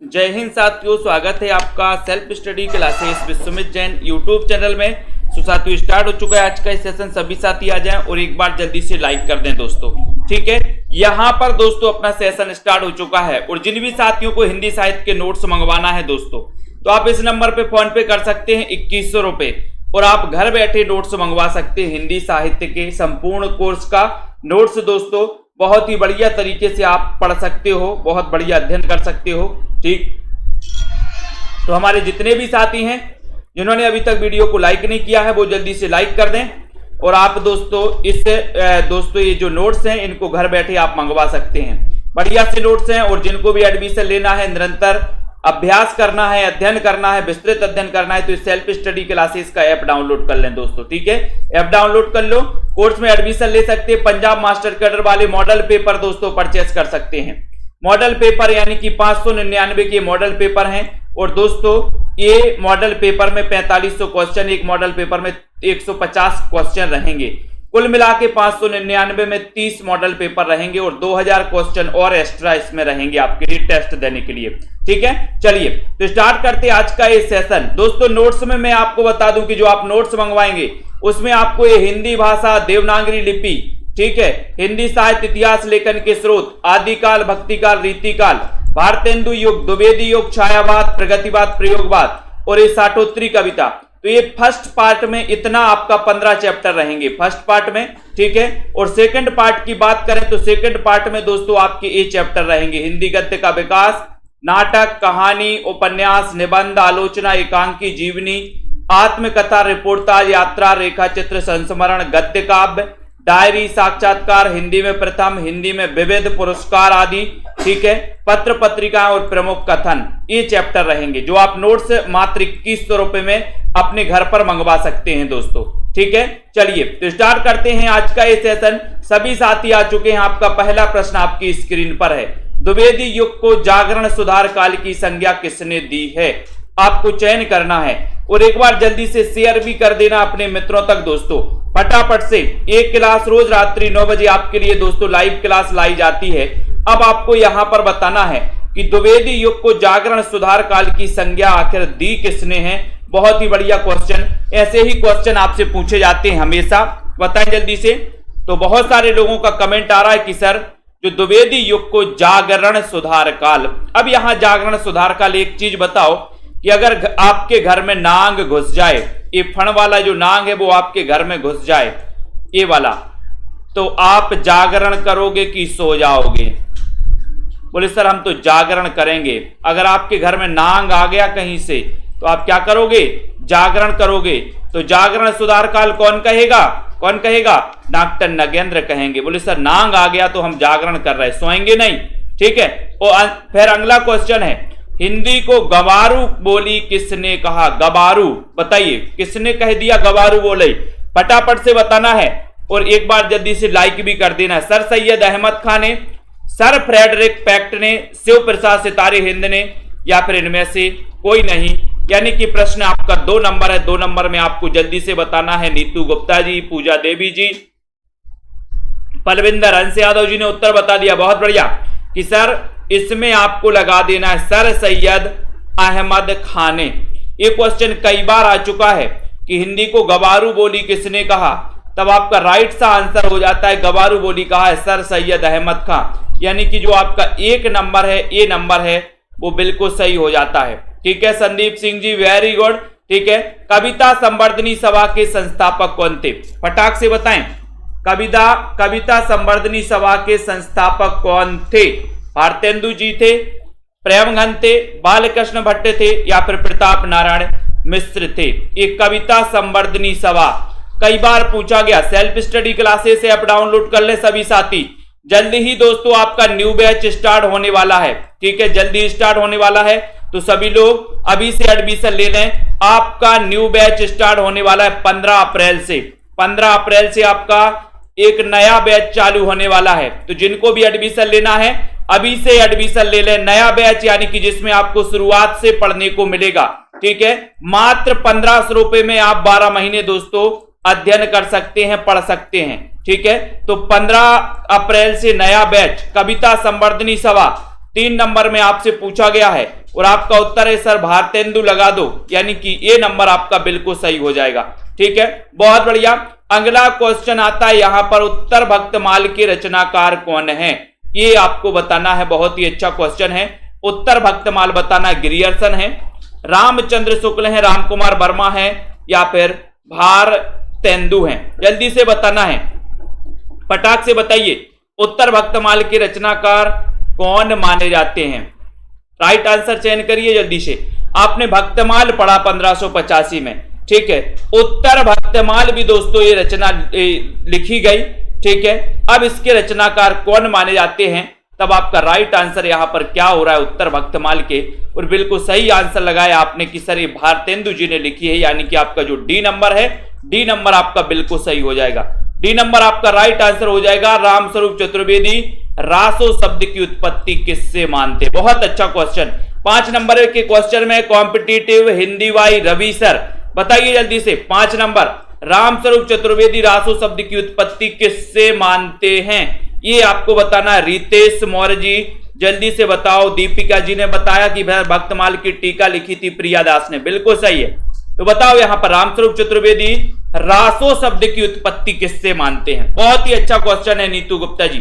जय हिंद साथियों, स्वागत है आपका self study classes with Sumit Jain YouTube channel में। तो साथियों स्टार्ट हो चुका है आज का सेशन। सभी साथी आ जाएं और एक बार जल्दी से लाइक कर दें दोस्तों, ठीक है। यहाँ पर दोस्तों अपना सेशन स्टार्ट हो चुका है और जिन भी साथियों को हिंदी साहित्य के नोट्स मंगवाना है दोस्तों, तो आप इस नंबर पे फोन पे कर सकते हैं 2100 रुपए और आप घर बैठे नोट्स मंगवा सकते हैं। हिंदी साहित्य के संपूर्ण कोर्स का नोट्स दोस्तों बहुत ही बढ़िया तरीके से आप पढ़ सकते हो, बहुत बढ़िया अध्ययन कर सकते हो, ठीक। तो हमारे जितने भी साथी हैं जिन्होंने अभी तक वीडियो को लाइक नहीं किया है वो जल्दी से लाइक कर दें और आप दोस्तों दोस्तों ये जो नोट्स हैं इनको घर बैठे आप मंगवा सकते हैं। बढ़िया से नोट्स हैं और जिनको भी एडमिशन लेना है, निरंतर अभ्यास करना है, अध्ययन करना है, विस्तृत अध्ययन करना है, तो इस सेल्फ स्टडी क्लासेस का ऐप डाउनलोड कर लें दोस्तों, ठीक है। ऐप डाउनलोड कर लो, कोर्स में एडमिशन ले सकते हैं। पंजाब मास्टर कैडर वाले मॉडल पेपर दोस्तों परचेस कर सकते हैं। मॉडल पेपर यानी कि 599 के मॉडल पेपर हैं और दोस्तों ये मॉडल पेपर में 4500 क्वेश्चन, एक मॉडल पेपर में 150 क्वेश्चन रहेंगे। कुल मिला के 599 में 30 मॉडल पेपर रहेंगे और 2000 क्वेश्चन और एक्स्ट्रा इसमें रहेंगे आपके लिए टेस्ट देने के लिए, ठीक है। चलिए तो स्टार्ट करते हैं आज का ये सेशन दोस्तों। नोट्स में मैं आपको बता दूं कि जो आप नोट्स मंगवाएंगे उसमें आपको ये हिंदी भाषा, देवनागरी लिपि, ठीक है, हिंदी साहित्य इतिहास लेखन के स्रोत, आदिकाल, भक्तिकाल, रीतिकाल, भारतेंदु युग, द्विवेदी युग, छायावाद, प्रगतिवाद, प्रयोगवाद और ये साठोत्तरी कविता। तो ये फर्स्ट पार्ट में इतना आपका 15 चैप्टर रहेंगे फर्स्ट पार्ट में, ठीक है। और सेकंड पार्ट की बात करें तो सेकंड पार्ट में दोस्तों आपके ये चैप्टर रहेंगे: हिंदी गद्य का विकास, नाटक, कहानी, उपन्यास, निबंध, आलोचना, एकांकी, जीवनी, आत्मकथा, रिपोर्टाज, यात्रा, रेखा चित्र, संस्मरण, गद्य काव्य, डायरी, साक्षात्कार, हिंदी में प्रथम, हिंदी में विविध, पुरस्कार आदि, ठीक है, पत्र पत्रिकाएं और प्रमुख कथन, ये चैप्टर रहेंगे जो आप नोट्स मात्र 2100 रुपए में अपने घर पर मंगवा सकते हैं दोस्तों, ठीक है। चलिए तो स्टार्ट करते हैं आज का ये सेशन। सभी साथी आ चुके हैं। आपका पहला प्रश्न आपकी स्क्रीन पर है। द्विवेदी युग को जागरण सुधार काल की संज्ञा किसने दी है? आपको चयन करना है और एक बार जल्दी से शेयर भी कर देना अपने मित्रों तक दोस्तों, फटाफट से। एक क्लास रोज रात्रि 9 बजे आपके लिए दोस्तों लाइव क्लास लाई जाती है। अब आपको यहां पर बताना है कि द्विवेदी युग को जागरण सुधार काल की संज्ञा आखिर दी किसने है। बहुत ही बढ़िया क्वेश्चन, ऐसे ही क्वेश्चन आपसे पूछे जाते हैं हमेशा, बताएं जल्दी से। तो बहुत सारे लोगों का कमेंट आ रहा है कि सर जो द्विवेदी युग को जागरण सुधार काल, अब यहां जागरण सुधार काल एक चीज बताओ कि अगर आपके घर में नांग घुस जाए, ये फण वाला जो नांग है वो आपके घर में घुस जाए, ये वाला, तो आप जागरण करोगे कि सो जाओगे? बोले सर हम तो जागरण करेंगे। अगर आपके घर में नांग आ गया कहीं से तो आप क्या करोगे? जागरण करोगे। तो जागरण सुधार काल कौन कहेगा? कौन कहेगा? डॉक्टर नगेंद्र कहेंगे। बोले सर नांग आ गया तो हम जागरण कर रहे, सोएंगे नहीं, ठीक है। और फिर अगला क्वेश्चन है, हिंदी को गवारू बोली किसने कहा? गवारू, बताइए किसने कह दिया गवारू बोली? फटाफट से बताना है और एक बार जल्दी से लाइक भी कर देना। सर सैयद अहमद खान ने, सर फ्रेडरिक पैक्ट ने, शिव प्रसाद सितारे हिंद ने, या फिर इनमें से कोई नहीं। यानी कि प्रश्न आपका 2 नंबर है। 2 नंबर में आपको जल्दी से बताना है। नीतू गुप्ता जी, पूजा देवी जी, पलविंदर हंस यादव जी ने उत्तर बता दिया, बहुत बढ़िया। कि सर इसमें आपको लगा देना है सर सैयद अहमद खान ने। ये क्वेश्चन कई बार आ चुका है कि हिंदी को गवारू बोली किसने कहा, तब आपका राइट सा आंसर हो जाता है गवारू बोली कहा है सर सैयद अहमद खान। यानी कि जो आपका 1 नंबर है, ये नंबर है, वो बिल्कुल सही हो जाता है, ठीक है। संदीप सिंह जी वेरी गुड, ठीक है। कविता संवर्धनी सभा के संस्थापक कौन थे? फटाक से बताएं, कविता संवर्धनी सभा के संस्थापक कौन थे? भारतेंदु जी थे, प्रेमघन थे, बालकृष्ण भट्ट थे, या फिर प्रताप नारायण मिश्र थे? ये कविता संवर्धनी सभा कई बार पूछा गया। Self study classes app download कर ले सभी साथी। जल्दी ही दोस्तों आपका न्यू बैच स्टार्ट होने वाला है, ठीक है, जल्दी स्टार्ट होने वाला है। तो सभी लोग अभी से एडमिशन ले लें। आपका न्यू बैच स्टार्ट होने वाला है 15 अप्रैल से। 15 अप्रैल से आपका एक नया बैच चालू होने वाला है। तो जिनको भी एडमिशन लेना है अभी से एडमिशन ले लें। नया बैच यानी कि जिसमें आपको शुरुआत से पढ़ने को मिलेगा, ठीक है। मात्र 1500 रुपए में आप 12 महीने दोस्तों अध्ययन कर सकते हैं, पढ़ सकते हैं, ठीक है। तो 15 अप्रैल से नया बैच कविता संवर्धनी सभा 3 नंबर में आपसे पूछा गया है और आपका उत्तर है सर भारतेंदु लगा दो, यानी कि ये नंबर आपका बिल्कुल सही हो जाएगा। ठीक है, बहुत बढ़िया। अगला क्वेश्चन आता है यहां पर, उत्तर भक्तमाल के रचनाकार कौन है, ये आपको बताना है। बहुत ही अच्छा क्वेश्चन है। उत्तर भक्तमाल बताना ग्रियर्सन है, रामचंद्र शुक्ल है, रामकुमार वर्मा है, या फिर भारतेंदु है। जल्दी से बताना है, फटाक से बताइए उत्तर भक्तमाल के रचनाकार कौन माने जाते हैं। राइट आंसर चयन करिए जल्दी से। आपने भक्तमाल पढ़ा 1585 में, ठीक है। उत्तर भक्तमाल भी दोस्तों ये रचना लिखी गई, ठीक है। अब इसके रचनाकार कौन माने जाते हैं, तब आपका राइट आंसर यहां पर क्या हो रहा है, उत्तर भक्तमाल के। और बिल्कुल सही आंसर लगाया आपने कि सर ये भारतेंदु जी ने लिखी है, यानी कि आपका जो डी नंबर है, डी नंबर आपका बिल्कुल सही हो जाएगा। डी नंबर आपका राइट आंसर हो जाएगा। रामस्वरूप चतुर्वेदी रासो शब्द की उत्पत्ति किससे मानते। बहुत अच्छा क्वेश्चन। 5 नंबर के क्वेश्चन में competitive Hindi Y Ravi sir, बताइए जल्दी से। 5 नंबर, रामस्वरूप चतुर्वेदी रासो शब्द की उत्पत्ति किससे मानते हैं, ये आपको बताना है। रितेश मौर्य जी जल्दी से बताओ। दीपिका जी ने बताया कि भक्तमाल की टीका लिखी थी प्रिया दास ने, बिल्कुल सही है। तो बताओ यहां पर रामस्वरूप चतुर्वेदी रासो शब्द की उत्पत्ति किससे मानते हैं। बहुत ही अच्छा क्वेश्चन है नीतू गुप्ता जी।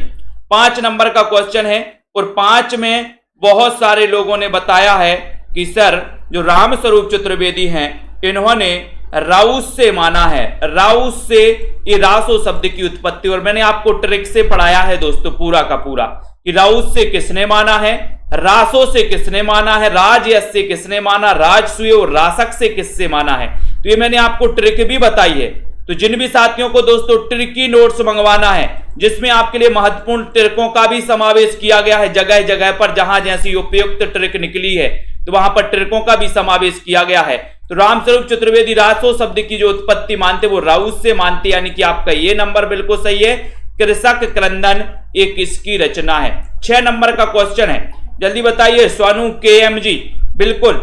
5 नंबर का क्वेश्चन है, और 5 में बहुत सारे लोगों ने बताया है कि सर जो रामस्वरूप चतुर्वेदी हैं इन्होंने राउस से माना है, राउस से ये रासो शब्द की उत्पत्ति। और मैंने आपको ट्रिक से पढ़ाया है दोस्तों पूरा का पूरा कि राउस से किसने माना है, रासो से किसने माना है, राजयस से किसने माना, राजसूय और रासक से किससे माना है। तो ये मैंने आपको ट्रिक भी बताई है। तो जिन भी साथियों को दोस्तों ट्रिकी नोट्स मंगवाना है, जिसमें आपके लिए महत्वपूर्ण ट्रिकों का भी समावेश किया गया है, जगह जगह पर जहां जैसी उपयुक्त ट्रिक निकली है तो वहां पर ट्रिकों का भी समावेश किया गया है। तो रामस्वरूप चतुर्वेदी रासो शब्द की जो उत्पत्ति मानते वो राउस से मानते, यानी कि आपका ये नंबर बिल्कुल सही है। कृषक क्रंदन एक किसकी रचना है। 6 नंबर का क्वेश्चन है, जल्दी बताइए। स्वानु KM जी, बिल्कुल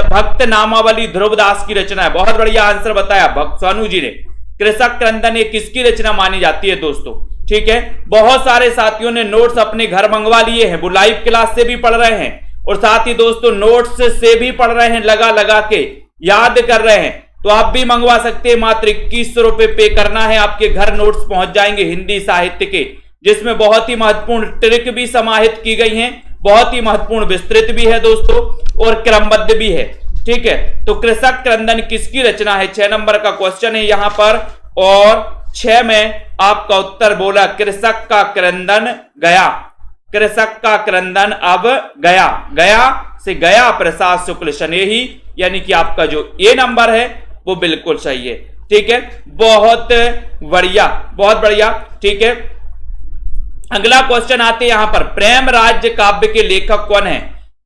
भक्त नामावली ध्रुवदास की रचना है। बहुत बढ़िया आंसर बताया भक्त स्वानु जी ने। कृषक क्रंदन एक किसकी रचना मानी जाती है दोस्तों, ठीक है। बहुत सारे साथियों ने नोट्स अपने घर मंगवा लिए हैं, वो लाइव क्लास से भी पढ़ रहे हैं और साथ ही दोस्तों नोट्स से भी पढ़ रहे हैं, लगा लगा के याद कर रहे हैं। तो आप भी मंगवा सकते हैं, मात्र 2100 रुपए पे करना है, आपके घर नोट्स पहुंच जाएंगे हिंदी साहित्य के, जिसमें बहुत ही महत्वपूर्ण ट्रिक भी समाहित की गई हैं, बहुत ही महत्वपूर्ण विस्तृत भी है दोस्तों और क्रमबद्ध भी है, ठीक है। तो कृषक क्रंदन किसकी रचना है, 6 नंबर का क्वेश्चन है यहां पर। और 6 में आपका उत्तर बोला कृषक का क्रंदन गया, कृषक का क्रंदन अब गया, गया से गया प्रसाद शुक्ल शनेही, यानी कि आपका जो ए नंबर है वो बिल्कुल सही है, ठीक है। बहुत बढ़िया, बहुत बढ़िया, ठीक है। अगला क्वेश्चन आते हैं यहां पर, प्रेम राज्य काव्य के लेखक कौन है।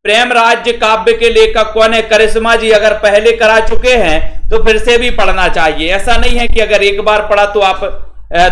प्रेम राज्य काव्य के लेखक कौन है। करिश्मा जी अगर पहले करा चुके हैं तो फिर से भी पढ़ना चाहिए, ऐसा नहीं है कि अगर एक बार पढ़ा तो आप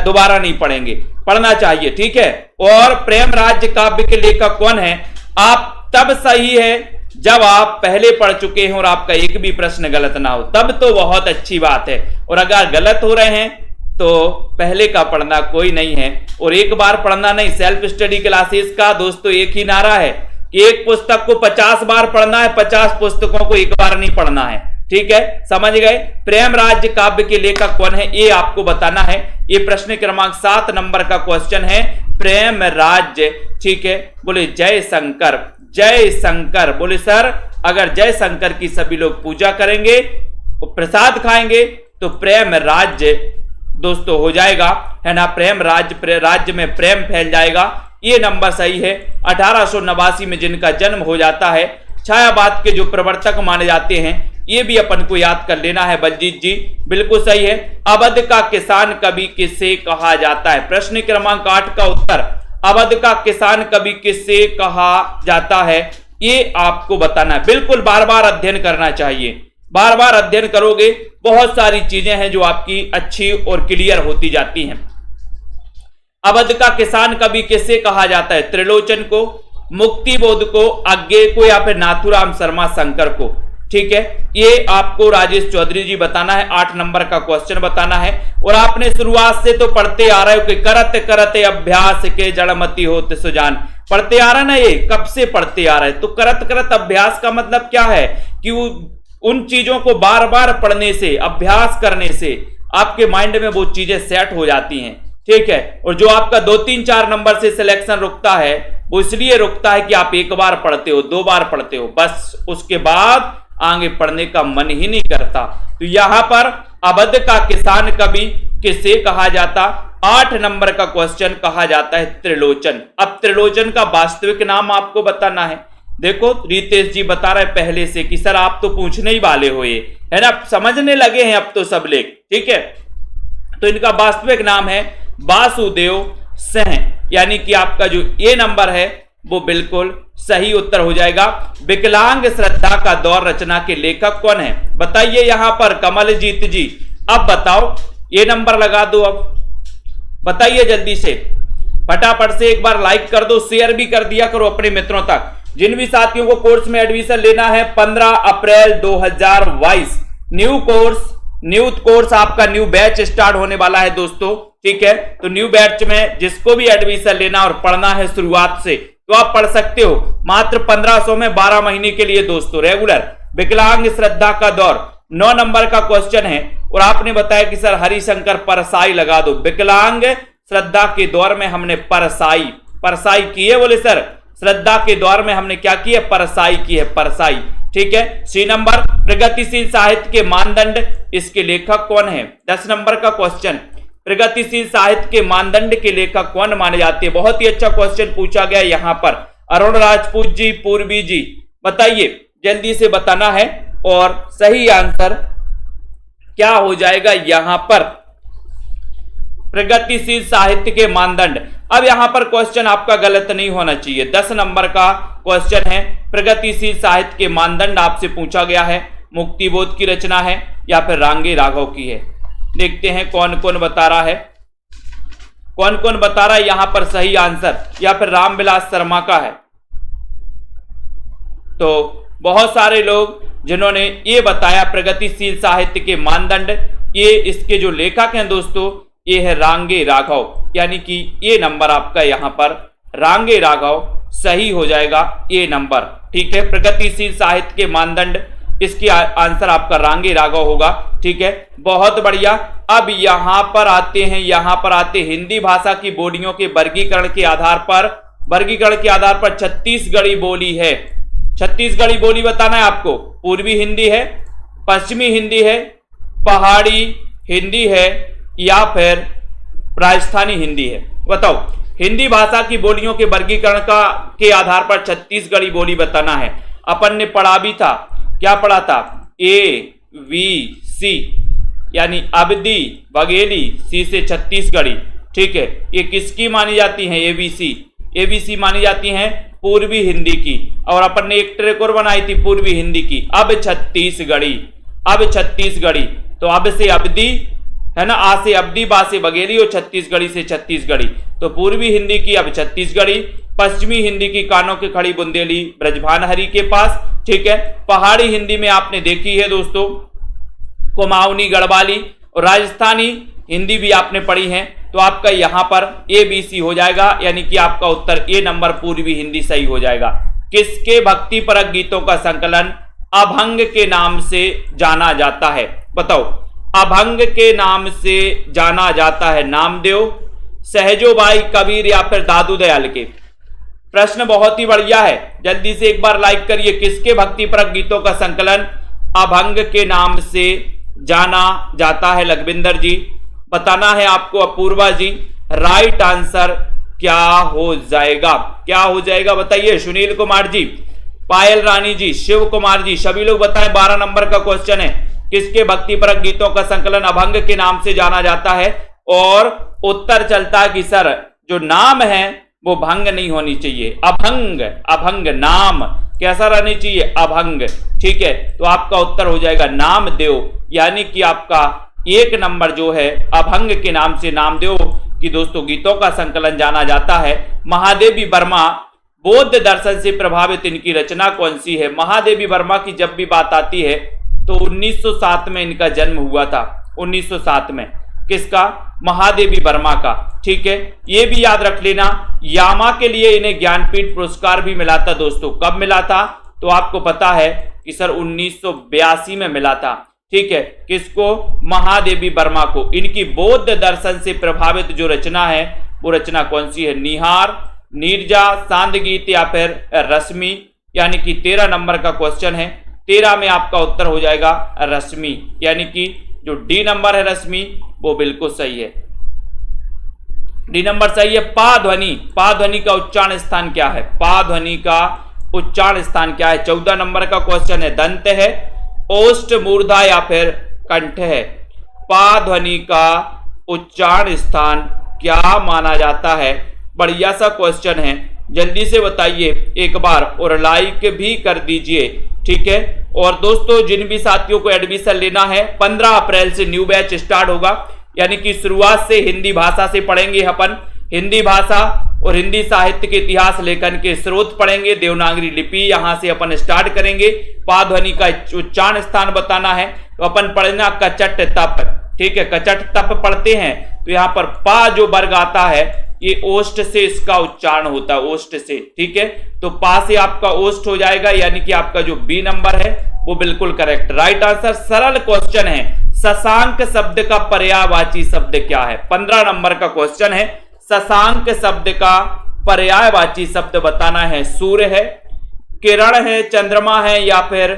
दोबारा नहीं पढ़ेंगे, पढ़ना चाहिए, ठीक है। और प्रेम राज्य काव्य के लेखक कौन है, आप तब सही है जब आप पहले पढ़ चुके हैं और आपका एक भी प्रश्न गलत ना हो, तब तो बहुत अच्छी बात है। और अगर गलत हो रहे हैं तो पहले का पढ़ना कोई नहीं है और एक बार पढ़ना नहीं। सेल्फ स्टडी क्लासेस का दोस्तों एक ही नारा है, एक पुस्तक को 50 बार पढ़ना है, 50 पुस्तकों को एक बार नहीं पढ़ना है, ठीक है, समझ गए। प्रेम राज्य काव्य के लेखक कौन है ये आपको बताना है। ये प्रश्न क्रमांक 7 नंबर का क्वेश्चन है, प्रेम राज्य, ठीक है। बोले जय शंकर, जय शंकर। बोले सर अगर जय शंकर की सभी लोग पूजा करेंगे प्रसाद खाएंगे तो प्रेम राज्य दोस्तों हो जाएगा, है ना। प्रेम राज्य, राज्य में प्रेम फैल जाएगा, ये नंबर सही है। 1889 में जिनका जन्म हो जाता है, छायावाद के जो प्रवर्तक माने जाते हैं, ये भी अपन को याद कर लेना है। बलजीत जी बिल्कुल सही है। अवध का किसान कवि किसे कहा जाता है। प्रश्न क्रमांक 8 का उत्तर, अवध का किसान कवि किसे कहा जाता है, ये आपको बताना है। बिल्कुल बार बार अध्ययन करना चाहिए, बार बार अध्ययन करोगे बहुत सारी चीजें हैं जो आपकी अच्छी और क्लियर होती जाती हैं। अवध का किसान कवि किसे कहा जाता है, त्रिलोचन को, मुक्तिबोध को, अज्ञे को, या फिर नाथुराम शर्मा शंकर को, ठीक है। ये आपको राजेश चौधरी जी बताना है, 8 नंबर का क्वेश्चन बताना है। और आपने शुरुआत से तो पढ़ते आ रहे हो कि करत करते अभ्यास के जड़मती होत सुजान, पढ़ते आ रहा है ना, ये कब से पढ़ते आ रहा है। तो करत करत अभ्यास का मतलब क्या है कि उन चीजों को बार बार पढ़ने से, अभ्यास करने से आपके माइंड में वो चीजें सेट हो जाती हैं, ठीक है। और जो आपका 2, 3, 4 नंबर से सिलेक्शन रुकता है वो इसलिए रुकता है कि आप एक बार पढ़ते हो, 2 बार पढ़ते हो, बस उसके बाद आगे पढ़ने का मन ही नहीं करता। तो यहां पर अवध का किसान कवि किसे कहा जाता? 8 नंबर का क्वेश्चन कहा जाता है त्रिलोचन। अब त्रिलोचन का वास्तविक नाम आपको बताना है। देखो रितेश जी बता रहे पहले से कि सर आप तो पूछने ही वाले हो, ये है ना, समझने लगे हैं अब तो सब लोग, ठीक है। तो इनका वास्तविक नाम है वासुदेव सिंह, यानी कि आपका जो ए नंबर है वो बिल्कुल सही उत्तर हो जाएगा। विकलांग श्रद्धा का दौर रचना के लेखक कौन है? बताइए यहां पर कमलजीत जी। अब बताओ, ये नंबर लगा दो, अब बताइए जल्दी से, फटाफट से एक बार लाइक कर दो, शेयर भी कर दिया करो अपने मित्रों तक। जिन भी साथियों को कोर्स में एडमिशन लेना है 15 अप्रैल 2022 न्यू कोर्स आपका न्यू बैच स्टार्ट होने वाला है दोस्तों, ठीक है। तो न्यू बैच में जिसको भी एडमिशन लेना और पढ़ना है शुरुआत से तो आप पढ़ सकते हो, मात्र 1500 में 12 महीने के लिए दोस्तों रेगुलर। विकलांग श्रद्धा का दौर 9 नंबर का क्वेश्चन है और आपने बताया कि सर हरिशंकर परसाई लगा दो। विकलांग श्रद्धा के दौर में हमने परसाई की है, बोले सर श्रद्धा के दौर में हमने क्या की है? परसाई की है, परसाई, ठीक है। सी नंबर प्रगतिशील साहित्य के मानदंड, इसके लेखक कौन है? 10 नंबर का क्वेश्चन, प्रगतिशील साहित्य के मानदंड के लेखक कौन माने जाते हैं? बहुत ही अच्छा क्वेश्चन पूछा गया यहां पर। अरुण राजपूत जी, पूर्वी जी, बताइए जल्दी से बताना है और सही आंसर क्या हो जाएगा यहां पर? प्रगतिशील साहित्य के मानदंड। अब यहां पर क्वेश्चन आपका गलत नहीं होना चाहिए, 10 नंबर का क्वेश्चन है, प्रगतिशील साहित्य के मानदंड आपसे पूछा गया है। मुक्तिबोध की रचना है या फिर रांगे राघव की है? देखते हैं कौन कौन बता रहा है, कौन कौन बता रहा है यहां पर सही आंसर, या फिर रामविलास शर्मा का है। तो बहुत सारे लोग जिन्होंने ये बताया प्रगतिशील साहित्य के मानदंड, ये इसके जो लेखक हैं दोस्तों ये है रांगे राघव, यानी कि ये नंबर आपका यहां पर रांगे राघव सही हो जाएगा, ये नंबर, ठीक है। प्रगतिशील साहित्य के मानदंड, इसकी आंसर आपका रांगे राघव होगा, ठीक है। बहुत बढ़िया। अब यहां पर आते हैं हिंदी भाषा की बोलियों के वर्गीकरण के आधार पर छत्तीसगढ़ी बोली है। छत्तीसगढ़ी बोली बताना है आपको। पूर्वी हिंदी है, पश्चिमी हिंदी है, पहाड़ी हिंदी है या फिर राजस्थानी हिंदी है? बताओ। हिंदी भाषा की बोलियों के वर्गीकरण के आधार पर छत्तीसगढ़ी बोली बताना है। अपन ने पढ़ा भी था, क्या पढ़ा था? ABC, यानी अवधी, बघेली, सी से छत्तीसगढ़ी, ठीक है। ये किसकी मानी जाती है? ABC मानी जाती हैं पूर्वी हिंदी की। और अपन ने एक ट्रिक और बनाई थी पूर्वी हिंदी की, अब छत्तीसगढ़ी। तो अब से अवधी है ना, आ से अवधी, बा से बघेली और छत्तीसगढ़ी से छत्तीसगढ़ी। तो पूर्वी हिंदी की अब छत्तीसगढ़ी, पश्चिमी हिंदी की कानों की खड़ी बुंदेली ब्रजभान हरि के पास, ठीक है। पहाड़ी हिंदी में आपने देखी है दोस्तों कुमाऊनी गढ़वाली, और राजस्थानी हिंदी भी आपने पढ़ी है। तो आपका यहां पर ABC हो जाएगा, यानी कि आपका उत्तर ए नंबर पूर्वी हिंदी सही हो जाएगा। किसके भक्तिपरक गीतों का संकलन अभंग के नाम से जाना जाता है? बताओ। अभंग के नाम से जाना जाता है नामदेव, सहजोबाई, कबीर या फिर दादू दयाल के? प्रश्न बहुत ही बढ़िया है, जल्दी से एक बार लाइक करिए। किसके भक्तिपरक गीतों का संकलन अभंग के नाम से जाना जाता है? लखविंदर जी बताना है आपको। अपूर्वा जी, राइट आंसर क्या हो जाएगा? बताइए। सुनील कुमार जी, पायल रानी जी, शिव कुमार जी, सभी लोग बताएं। 12 नंबर का क्वेश्चन है, किसके भक्तिपरक गीतों का संकलन अभंग के नाम से जाना जाता है? और उत्तर चलता है कि सर जो नाम है वो भंग नहीं होनी चाहिए, अभंग नाम कैसा रहनी चाहिए? अभंग, ठीक है। तो आपका उत्तर हो जाएगा नामदेव, यानी कि आपका 1 नंबर जो है अभंग के नाम से नामदेव की दोस्तों गीतों का संकलन जाना जाता है। महादेवी वर्मा, बौद्ध दर्शन से प्रभावित इनकी रचना कौन सी है? महादेवी वर्मा की जब भी बात आती है तो 1907 में इनका जन्म हुआ था। 1907 में किसका? महादेवी वर्मा का। ठीक है, ये भी याद रख लेना। यामा के लिए इन्हें ज्ञानपीठ पुरस्कार भी मिला था दोस्तों। कब मिला था तो आपको पता है कि सर 1982 में मिला था। ठीक है, किसको? महादेवी वर्मा को। इनकी बौद्ध दर्शन से प्रभावित जो रचना है वो रचना कौन सी है? निहार, नीरजा, सांदगीत या फिर रश्मि। यानी कि 13 नंबर का क्वेश्चन है। 13 में आपका उत्तर हो जाएगा रश्मि, यानी कि जो डी नंबर है रश्मि वो बिल्कुल सही है। डी नंबर सही है। पा ध्वनि, पा ध्वनि का उच्चारण स्थान क्या है? पा ध्वनि का उच्चारण स्थान क्या है? 14 नंबर का क्वेश्चन है। दंत है, ओष्ठ, मूर्धा या फिर कंठ है? पा ध्वनि का उच्चारण स्थान क्या माना जाता है? बढ़िया सा क्वेश्चन है, जल्दी से बताइए एक बार और लाइक भी कर दीजिए। ठीक है, और दोस्तों जिन भी साथियों को एडमिशन लेना है 15 अप्रैल से न्यू बैच स्टार्ट होगा। यानी कि शुरुआत से हिंदी भाषा से पढ़ेंगे अपन। हिंदी भाषा और हिंदी साहित्य के इतिहास लेखन के स्रोत पढ़ेंगे। देवनागरी लिपि यहां से अपन स्टार्ट करेंगे। पा ध्वनि का उच्चारण स्थान बताना है तो अपन पढ़ना कचट तप। ठीक है, कचट तप पढ़ते हैं तो यहाँ पर पा जो वर्ग आता है ये ओष्ठ से इसका उच्चारण होता है, ओष्ठ से। ठीक है, तो पा से आपका ओष्ठ हो जाएगा, यानी कि आपका जो बी नंबर है वो बिल्कुल करेक्ट। Right answer. सरल क्वेश्चन है। शशांक शब्द का पर्यायवाची शब्द क्या है? 15 नंबर का क्वेश्चन है। शशांक शब्द का पर्यायवाची शब्द बताना है। सूर्य है, किरण है, चंद्रमा है या फिर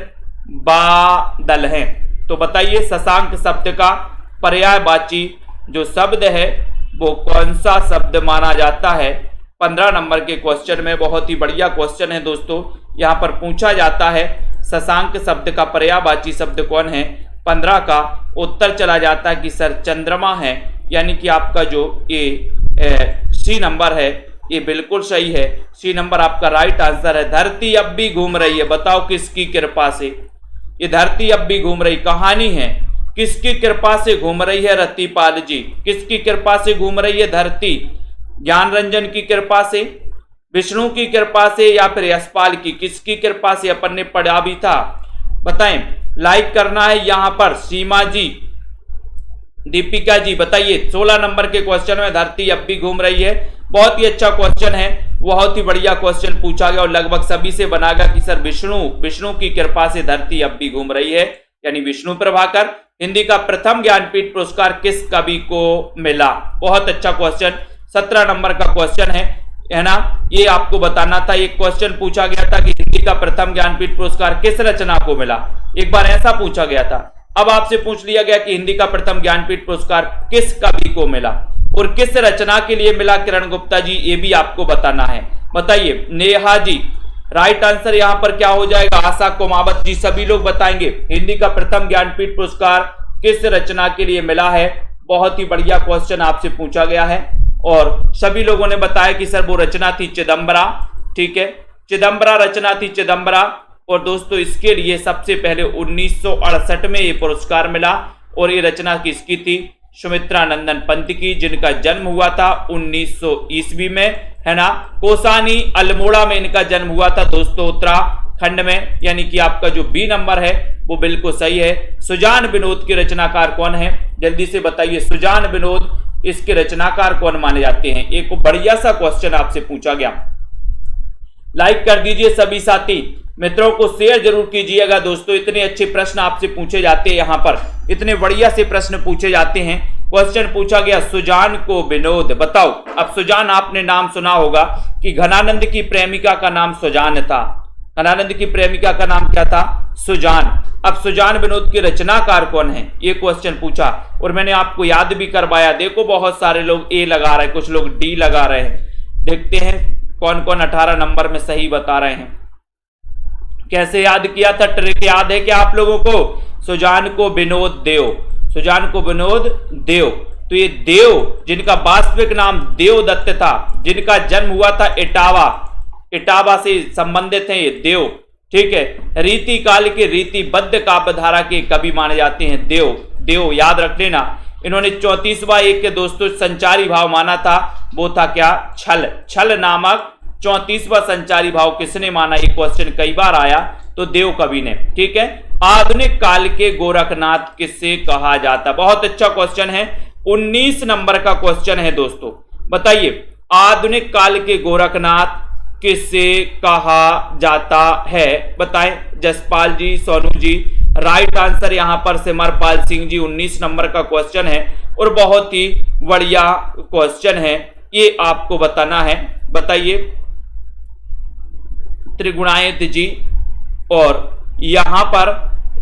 बादल है? तो बताइए शशांक शब्द का पर्यायवाची जो शब्द है वो कौन सा शब्द माना जाता है? 15 नंबर के क्वेश्चन में बहुत ही बढ़िया क्वेश्चन है दोस्तों। यहां पर पूछा जाता है शशांक शब्द का पर्यायवाची शब्द कौन है? 15 का उत्तर चला जाता है कि सर चंद्रमा है, यानी कि आपका जो ये सी नंबर है ये बिल्कुल सही है। सी नंबर आपका राइट आंसर है। धरती अब भी घूम रही है, बताओ किसकी कृपा से? ये धरती अब भी घूम रही कहानी है, किसकी कृपा से घूम रही है? रतिपाल जी। किसकी कृपा से घूम रही है धरती? ज्ञान रंजन की कृपा से, विष्णु की कृपा से या फिर यशपाल की? किसकी कृपा से? अपन ने पढ़ा भी था, बताएं। लाइक करना है यहां पर। सीमा जी, दीपिका जी बताइए 16 नंबर के क्वेश्चन में धरती अब भी घूम रही है। बहुत ही अच्छा क्वेश्चन है, बहुत ही बढ़िया क्वेश्चन पूछा गया और लगभग सभी से बनागा कि सर विष्णु की कृपा से धरती अब भी घूम रही है, यानी विष्णु प्रभाकर। हिंदी का प्रथम ज्ञानपीठ पुरस्कार किस कवि को मिला? बहुत अच्छा क्वेश्चन। 17 नंबर का क्वेश्चन है ना, ये आपको बताना था। एक क्वेश्चन पूछा गया था कि हिंदी का प्रथम ज्ञानपीठ पुरस्कार किस रचना को मिला? एक बार ऐसा पूछा गया था। अब आपसे पूछ लिया गया कि हिंदी का प्रथम ज्ञानपीठ पुरस्कार किस कवि को मिला और किस रचना के लिए मिला? किरण गुप्ता जी, ये भी आपको बताना है। बताइए। नेहा जी, राइट आंसर यहां पर क्या हो जाएगा? आशा कुमावत जी, सभी लोग बताएंगे हिंदी का प्रथम ज्ञानपीठ पुरस्कार किस रचना के लिए मिला है। बहुत ही बढ़िया क्वेश्चन आपसे पूछा गया है और सभी लोगों ने बताया कि सर वो रचना थी चिदंबरा। ठीक है, चिदंबरा रचना थी, चिदंबरा। और दोस्तों इसके लिए सबसे पहले 1968 में ये पुरस्कार मिला और ये रचना किसकी थी? सुमित्रा नंदन पंत की, जिनका जन्म हुआ था 1900 ईस्वी में, है ना। कोसानी अल्मोड़ा में इनका जन्म हुआ था दोस्तों, उत्तराखंड में, यानी कि आपका जो बी नंबर है वो बिल्कुल सही है। सुजान विनोद के रचनाकार कौन है? जल्दी से बताइए। सुजान विनोद इसके रचनाकार कौन माने जाते हैं? एक बढ़िया सा क्वेश्चन आपसे पूछा गया। लाइक कर दीजिए सभी साथी, मित्रों को शेयर जरूर कीजिएगा दोस्तों। इतने अच्छे प्रश्न आपसे पूछे जाते हैं, यहाँ पर इतने बढ़िया से प्रश्न पूछे जाते हैं। क्वेश्चन पूछा गया सुजान को विनोद, बताओ। अब सुजान आपने नाम सुना होगा कि घनानंद की प्रेमिका का नाम सुजान था। घनानंद की प्रेमिका का नाम क्या था? सुजान। अब सुजान विनोद के रचनाकार कौन है? ये क्वेश्चन पूछा और मैंने आपको याद भी करवाया। देखो बहुत सारे लोग ए लगा रहे हैं, कुछ लोग डी लगा रहे हैं। देखते हैं कौन कौन 18 नंबर में सही बता रहे हैं। कैसे याद किया था? ट्रिक याद है क्या आप लोगों को? सुजान को विनोद देव, सुजान को विनोद देव। तो ये देव, जिनका वास्तविक नाम देवदत्त था, जिनका जन्म हुआ था इटावा, इटावा से संबंधित हैं ये देव। ठीक है, रीति काल के रीतिबद्ध काव्यधारा के कवि माने जाते हैं देव। देव याद रख लेना। इन्होंने 34वां एक के दोस्तों संचारी भाव माना था, वो था क्या? छल। छल नामक 34वां संचारी भाव किसने माना? ये क्वेश्चन कई बार आया, तो देव कवि ने। ठीक है, आधुनिक काल के गोरखनाथ किससे कहा जाता? बहुत अच्छा क्वेश्चन है। 19 नंबर का क्वेश्चन है दोस्तों। बताइए आधुनिक काल के गोरखनाथ किसे कहा जाता है? बताएं जसपाल जी, सोनू जी। राइट आंसर यहां पर सिमरपाल सिंह जी। 19 नंबर का क्वेश्चन है और बहुत ही बढ़िया क्वेश्चन है, ये आपको बताना है। बताइए त्रिगुणायत जी। और यहां पर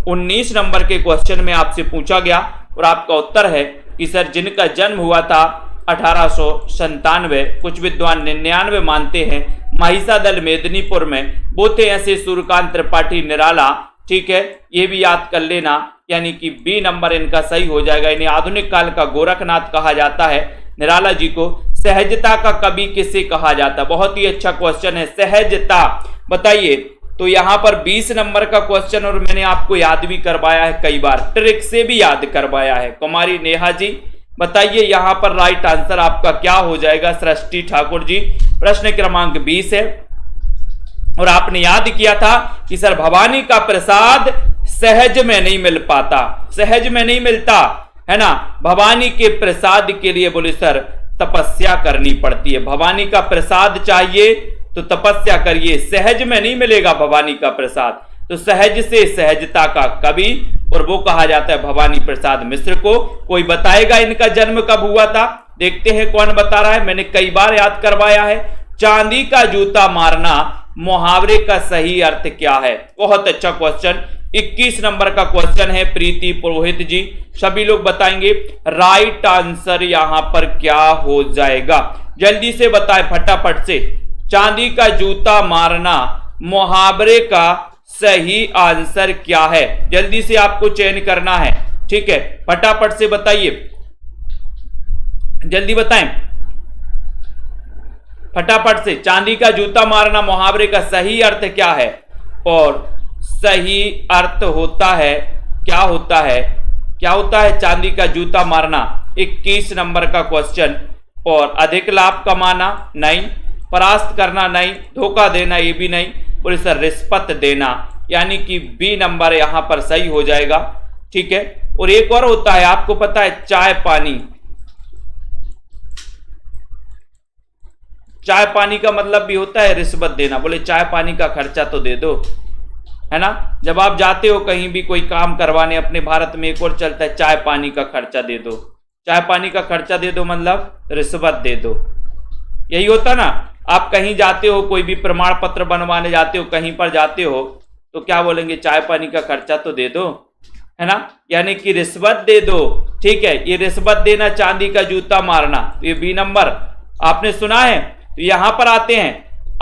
19 नंबर के क्वेश्चन में आपसे पूछा गया और आपका उत्तर है कि सर जिनका जन्म हुआ था 1897, कुछ विद्वान 99 मानते हैं, महिषादल मेदिनीपुर में, वो थे ऐसे सूर्यकांत त्रिपाठी निराला। ठीक है, ये भी याद कर लेना, यानी कि बी नंबर इनका सही हो जाएगा। इन्हें आधुनिक काल का गोरखनाथ कहा जाता है, निराला जी को। सहजता का कवि किसे कहा जाता? बहुत ही अच्छा क्वेश्चन है, सहजता। बताइए तो यहां पर 20 नंबर का क्वेश्चन, और मैंने आपको याद भी करवाया है कई बार, ट्रिक से भी याद करवाया है। कुमारी नेहा जी बताइए यहां पर राइट आंसर आपका क्या हो जाएगा? सृष्टि ठाकुर जी। प्रश्न क्रमांक 20 है और आपने याद किया था कि सर भवानी का प्रसाद सहज में नहीं मिल पाता, सहज में नहीं मिलता है ना। भवानी के प्रसाद के लिए बोले सर तपस्या करनी पड़ती है। भवानी का प्रसाद चाहिए तो तपस्या करिए, सहज में नहीं मिलेगा भवानी का प्रसाद। तो सहज से सहजता का कवि, और वो कहा जाता है भवानी प्रसाद मिश्र को। कोई बताएगा इनका जन्म कब हुआ था? देखते हैं कौन बता रहा है। मैंने कई बार याद करवाया है। चांदी का जूता मारना मुहावरे का सही अर्थ क्या है? बहुत अच्छा क्वेश्चन। 21 नंबर का क्वेश्चन है प्रीति पुरोहित जी। सभी लोग बताएंगे राइट आंसर यहां पर क्या हो जाएगा? जल्दी से बताएं फटाफट से। चांदी का जूता मारना मुहावरे का सही आंसर क्या है? जल्दी से आपको चयन करना है। ठीक है, फटाफट से बताइए, जल्दी बताएं फटाफट से। चांदी का जूता मारना मुहावरे का सही अर्थ क्या है? और सही अर्थ होता है क्या होता है? क्या होता है चांदी का जूता मारना? 21 नंबर का क्वेश्चन। और अधिक लाभ कमाना नहीं, परास्त करना नहीं, धोखा देना ये भी नहीं, बोले सर रिश्वत देना, यानी कि बी नंबर यहां पर सही हो जाएगा। ठीक है, और एक और होता है, आपको पता है चाय पानी। चाय पानी का मतलब भी होता है रिश्वत देना। बोले चाय पानी का खर्चा तो दे दो, है ना। जब आप जाते हो कहीं भी कोई काम करवाने, अपने भारत में एक और चलता है चाय पानी का खर्चा दे दो। चाय पानी का खर्चा दे दो मतलब रिश्वत दे दो, यही होता ना। आप कहीं जाते हो, कोई भी प्रमाण पत्र बनवाने जाते हो, कहीं पर जाते हो, तो क्या बोलेंगे? चाय पानी का खर्चा तो दे दो, है ना, यानी कि रिश्वत दे दो। ठीक है, ये रिश्वत देना, चांदी का जूता मारना, ये बी नंबर आपने सुना है। तो यहां पर आते हैं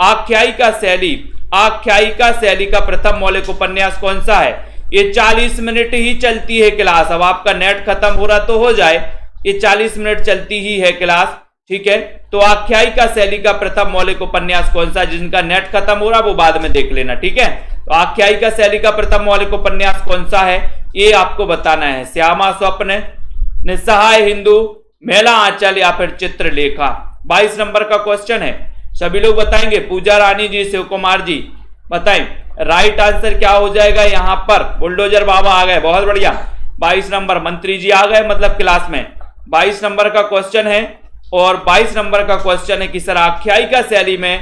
आख्यायिका शैली। आख्यायिका शैली का प्रथम मौलिक उपन्यास कौन सा है? ये 40 मिनट ही चलती है क्लास। अब आपका नेट खत्म हो रहा तो हो जाए, ये 40 मिनट चलती ही है क्लास। ठीक है, तो आख्यायिका शैली का प्रथम मौलिक उपन्यास कौन सा? जिनका नेट खत्म हो रहा वो बाद में देख लेना। ठीक है, तो आख्यायिका शैली का प्रथम मौलिक उपन्यास कौन सा है ये आपको बताना है। श्यामा स्वप्न, निस्सहाय हिंदू, मेला आंचल या फिर चित्रलेखा। 22 नंबर का क्वेश्चन है, सभी लोग बताएंगे। पूजा रानी जी, शिव कुमार जी बताएं राइट आंसर क्या हो जाएगा? यहां पर बुलडोजर बाबा आ गए, बहुत बढ़िया। 22 नंबर मंत्री जी आ गए, मतलब क्लास में। 22 नंबर का क्वेश्चन है और 22 नंबर का क्वेश्चन है कि सर आख्यायिका शैली में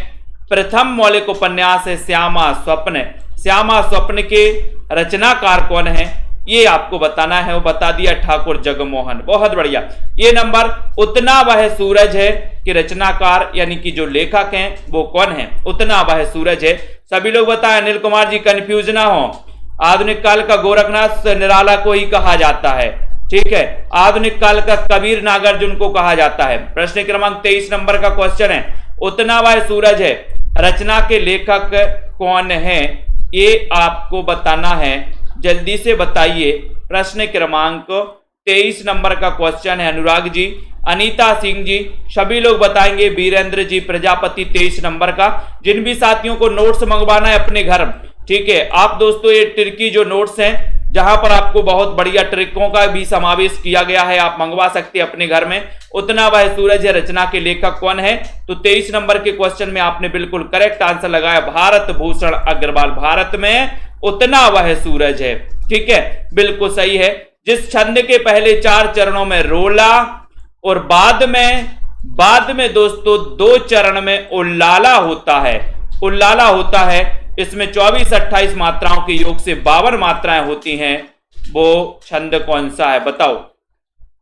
प्रथम मौलिक उपन्यास है श्यामा स्वप्न। श्यामा स्वप्न के रचनाकार कौन है ये आपको बताना है। वो बता दिया ठाकुर जगमोहन, बहुत बढ़िया। ये नंबर उतना वह सूरज है कि रचनाकार यानी कि जो लेखक हैं वो कौन है? उतना वह सूरज है। सभी लोग बताएं, अनिल कुमार जी कंफ्यूज ना हो। आधुनिक काल का गोरखनाथ निराला को ही कहा जाता है। ठीक है, आधुनिक काल का कबीर नागार्जुन को कहा जाता है। प्रश्न क्रमांक 23 नंबर का क्वेश्चन है, उतना वह सूरज है रचना के लेखक कौन है ये आपको बताना है। जल्दी से बताइए। प्रश्न क्रमांक 23 नंबर का क्वेश्चन है। अनुराग जी, अनीता सिंह जी, सभी लोग बताएंगे। वीरेंद्र जी प्रजापति 23 नंबर का। जिन भी साथियों को नोट्स मंगवाना है अपने घर, ठीक है, आप दोस्तों ये ट्रिकी जो नोट्स हैं जहां पर आपको बहुत बढ़िया ट्रिकों का भी समावेश किया गया है, आप मंगवा सकते हैं अपने घर में। उतना वह सूरज है रचना के लेखक कौन है? तो 23 नंबर के क्वेश्चन में आपने बिल्कुल करेक्ट आंसर लगाया, भारत भूषण अग्रवाल। भारत में उतना वह सूरज है। ठीक है, बिल्कुल सही है। जिस छंद के पहले 4 चरणों में रोला, और बाद में दोस्तों 2 चरण में उल्लाला होता है। उल्लाला होता है, इसमें 24-28 मात्राओं के योग से 52 मात्राएं होती हैं। वो छंद कौन सा है बताओ।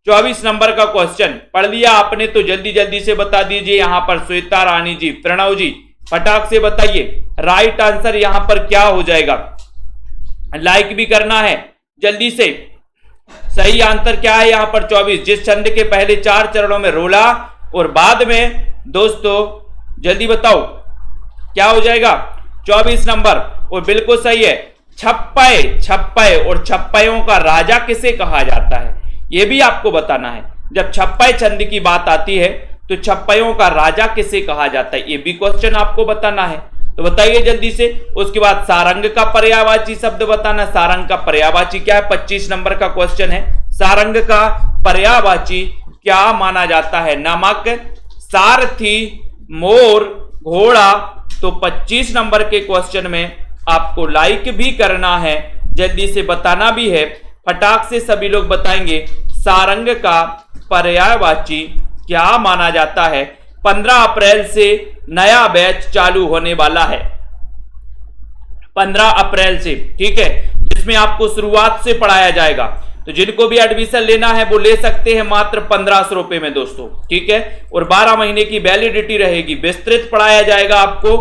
24 नंबर का क्वेश्चन पढ़ लिया आपने तो जल्दी जल्दी से बता दीजिए। यहां पर श्वेता रानी जी, प्रणव जी फटाक से बताइए राइट आंसर यहां पर क्या हो जाएगा। लाइक भी करना है जल्दी से। सही आंसर क्या है यहां पर 24, जिस छंद के पहले 4 चरणों में रोला और बाद में दोस्तों जल्दी बताओ क्या हो जाएगा 24 नंबर। और बिल्कुल सही है, छप्पय और छप्पयों का राजा किसे कहा जाता है यह भी आपको बताना है। जब छप्पय छंद की बात आती है तो छप्पयों का राजा किसे कहा जाता है, यह भी क्वेश्चन आपको बताना है। तो बताइए जल्दी से। उसके बाद सारंग का पर्यायवाची शब्द बताना। सारंग का पर्यायवाची क्या है, 25 नंबर का क्वेश्चन है। सारंग का पर्यायवाची क्या माना जाता है, नमक, सारथी, मोर, घोड़ा। तो 25 नंबर के क्वेश्चन में आपको लाइक भी करना है, जल्दी से बताना भी है। फटाक से सभी लोग बताएंगे सारंग का पर्यायवाची क्या माना जाता है। 15 अप्रैल से नया बैच चालू होने वाला है, 15 अप्रैल से, ठीक है, जिसमें आपको शुरुआत से पढ़ाया जाएगा। तो जिनको भी एडमिशन लेना है वो ले सकते हैं मात्र 1500 रुपए में दोस्तों, ठीक है। और 12 महीने की वैलिडिटी रहेगी। विस्तृत पढ़ाया जाएगा आपको।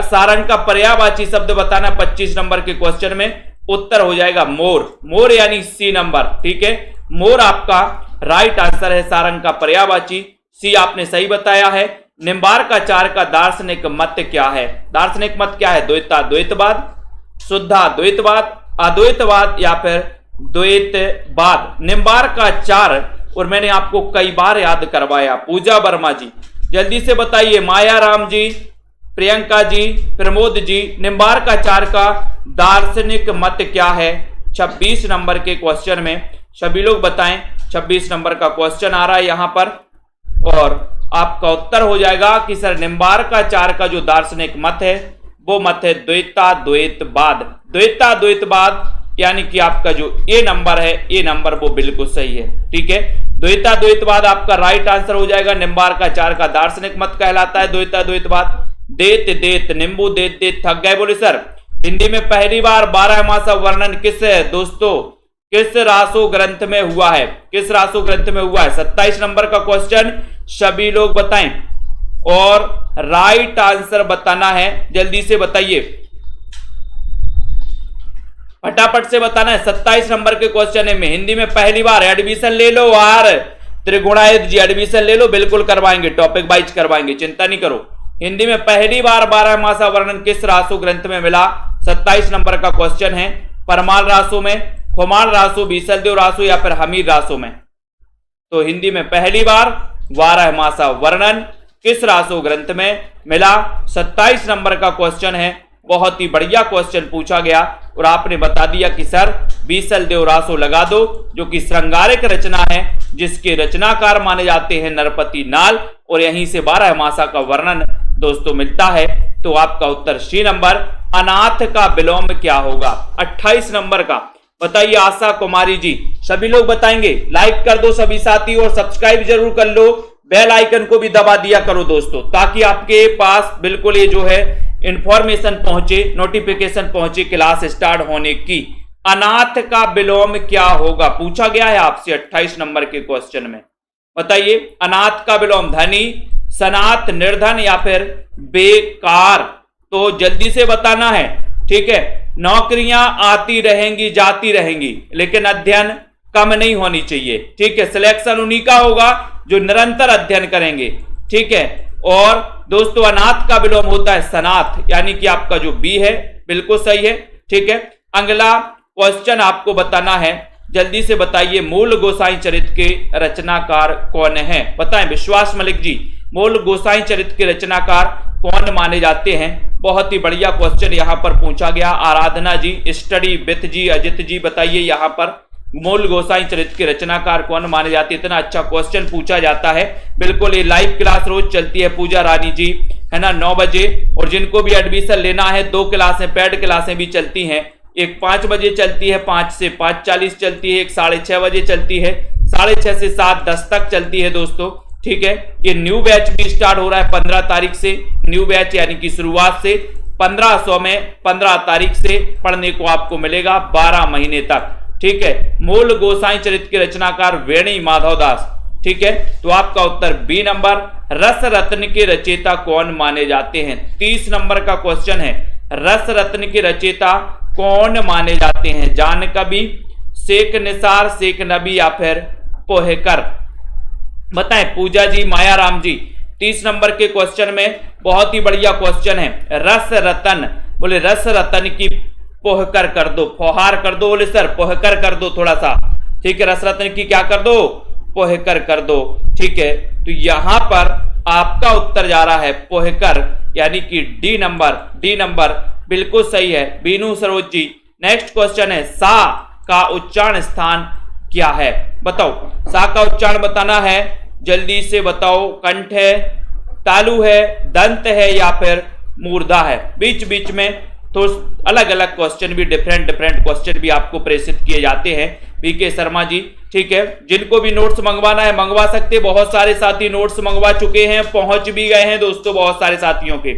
सारंग का पर्यायवाची शब्द बताना 25 नंबर के क्वेश्चन में। उत्तर हो जाएगा मोर। मोर यानी सी नंबर, ठीक है। मोर आपका राइट आंसर है सारंग का पर्यायवाची। सी आपने सही बताया है। निम्बार्काचार्य का दार्शनिक मत क्या है, दार्शनिक मत क्या है, द्वैतवाद, शुद्धाद्वैतवाद, अद्वैतवाद या फिर द्वैतवाद। निम्बार्काचार्य, और मैंने आपको कई बार याद करवाया। पूजा वर्मा जी जल्दी से बताइए, माया राम जी, प्रियंका जी, प्रमोद जी, निम्बार्काचार्य का दार्शनिक मत क्या है 26 नंबर के क्वेश्चन में। सभी लोग बताएं, 26 नंबर का क्वेश्चन आ रहा है यहां पर और आपका उत्तर हो जाएगा कि सर निम्बार्काचार्य का जो दार्शनिक मत है वो मत है द्वैताद्वैतवाद। द्वैताद्वैतवाद यानी कि आपका जो ए नंबर है, ए नंबर वो बिल्कुल सही है, ठीक है। द्वैताद्वैतवाद आपका राइट आंसर हो जाएगा। निम्बार्काचार्य का दार्शनिक मत कहलाता है द्वैताद्वैतवाद। देत देत नींबू देत देत थक गए बोले सर। हिंदी में पहली बार 12 मासा वर्णन किस दोस्तों, किस रासो ग्रंथ में हुआ है, किस रासो ग्रंथ में हुआ है। 27 नंबर का क्वेश्चन सभी लोग बताएं और राइट आंसर बताना है, जल्दी से बताइए, फटाफट से बताना है। 27 नंबर के क्वेश्चन है में हिंदी में पहली बार एडमिशन ले लो यार, त्रिगुणायत जी एडमिशन ले लो, बिल्कुल करवाएंगे, टॉपिक वाइज करवाएंगे, चिंता नहीं करो। हिंदी में पहली बार 12 मासा वर्णन किस रासो ग्रंथ में मिला, 27 नंबर का क्वेश्चन है। परमाल रासो में, खुमाल रासो, बीसलदेव रासो या फिर हमीर रासो में। तो हिंदी में पहली बार 12 मासा वर्णन किस रासो ग्रंथ में मिला, 27 नंबर का क्वेश्चन है। बहुत ही बढ़िया क्वेश्चन पूछा गया और आपने बता दिया कि सर बीसलदेव रासो लगा दो, जो कि श्रृंगारिक रचना है, जिसके रचनाकार माने जाते हैं नरपति नाल, और यहीं से 12 मासा का वर्णन दोस्तों मिलता है। तो आपका उत्तर सी नंबर अनाथ का विलोम क्या होगा 28 नंबर का। बताइए आशा कुमारी जी, सभी लोग बताएंगे, लाइक कर दो सभी साथी और सब्सक्राइब जरूर कर लो, बेल आइकन को भी दबा दिया करो दोस्तों, ताकि आपके पास बिल्कुल ये जो है इंफॉर्मेशन पहुंचे, नोटिफिकेशन पहुंचे क्लास स्टार्ट होने की। अनाथ का विलोम क्या होगा पूछा गया है आपसे 28 नंबर के क्वेश्चन में। बताइए अनाथ का विलोम धनी, सनाथ, निर्धन या फिर बेकार। तो जल्दी से बताना है, ठीक है। नौकरियां आती रहेंगी जाती रहेंगी, लेकिन अध्ययन कम नहीं होनी चाहिए, ठीक है। सिलेक्शन उन्हीं का होगा जो निरंतर अध्ययन करेंगे, ठीक है। और दोस्तों अनाथ का विलोम होता है सनाथ, यानी कि आपका जो बी है बिल्कुल सही है, ठीक है। अगला क्वेश्चन आपको बताना है, जल्दी से बताइए, मूल गोसाई चरित्र के रचनाकार कौन है। बताएं विश्वास मलिक जी, मूल गोसाई चरित्र के रचनाकार कौन माने जाते हैं। बहुत ही बढ़िया क्वेश्चन यहां पर पूछा गया। आराधना जी, स्टडी विथ जी, अजित जी बताइए यहां पर मूल गोसाई चरित्र के रचनाकार कौन माने जाते हैं। इतना अच्छा क्वेश्चन पूछा जाता है। बिल्कुल ये लाइव क्लास रोज चलती है पूजा रानी जी, है ना, 9 बजे। और जिनको भी एडमिशन लेना है 2 क्लासें, पेड क्लासें भी चलती हैं। एक 5 बजे चलती है, 5 से 5:40 चलती है, एक 6:30 बजे चलती है, 6:30 से 7:10 तक चलती है दोस्तों। ठीक है, ये न्यू बैच भी स्टार्ट हो रहा है 15 तारीख से। न्यू बैच यानी कि शुरुआत से 1500 में 15 तारीख से पढ़ने को आपको मिलेगा 12 महीने तक। ठीक है, मूल गोसाई चरित्र के रचनाकार वेणी माधव दास। ठीक है, तो आपका उत्तर बी नंबर। रस रत्न के रचयिता कौन माने जाते हैं? 30 नंबर का क्वेश्चन है, रस रत्न के रचयिता कौन माने जाते हैं? जान कवि, शेख निसार, शेख नबी या फिर पोहेकर? बताएं। पूजा जी, माया राम जी। 30 नंबर के क्वेश्चन में बहुत ही बढ़िया क्वेश्चन है, रस रतन। बोले रस रतन की पोहकर कर दो, फौहार कर दो। बोले सर पोहकर कर दो थोड़ा सा। ठीक है, रस रतन की क्या कर दो? पोहकर कर दो। ठीक है, तो यहां पर आपका उत्तर जा रहा है पोहकर, यानी कि डी नंबर। डी नंबर बिल्कुल सही है बीनू सरोज जी। नेक्स्ट क्वेश्चन है, सा का उच्चारण स्थान क्या है? बताओ, सा का उच्चारण बताना है, जल्दी से बताओ। कंठ है, तालु है, दंत है या फिर मूर्धा है? बीच बीच में तो अलग अलग क्वेश्चन भी, डिफरेंट क्वेश्चन भी आपको प्रेषित किए जाते हैं वीके शर्मा जी। ठीक है, जिनको भी नोट्स मंगवाना है मंगवा सकते। बहुत सारे साथी नोट्स मंगवा चुके हैं, पहुंच भी गए हैं दोस्तों बहुत सारे साथियों के।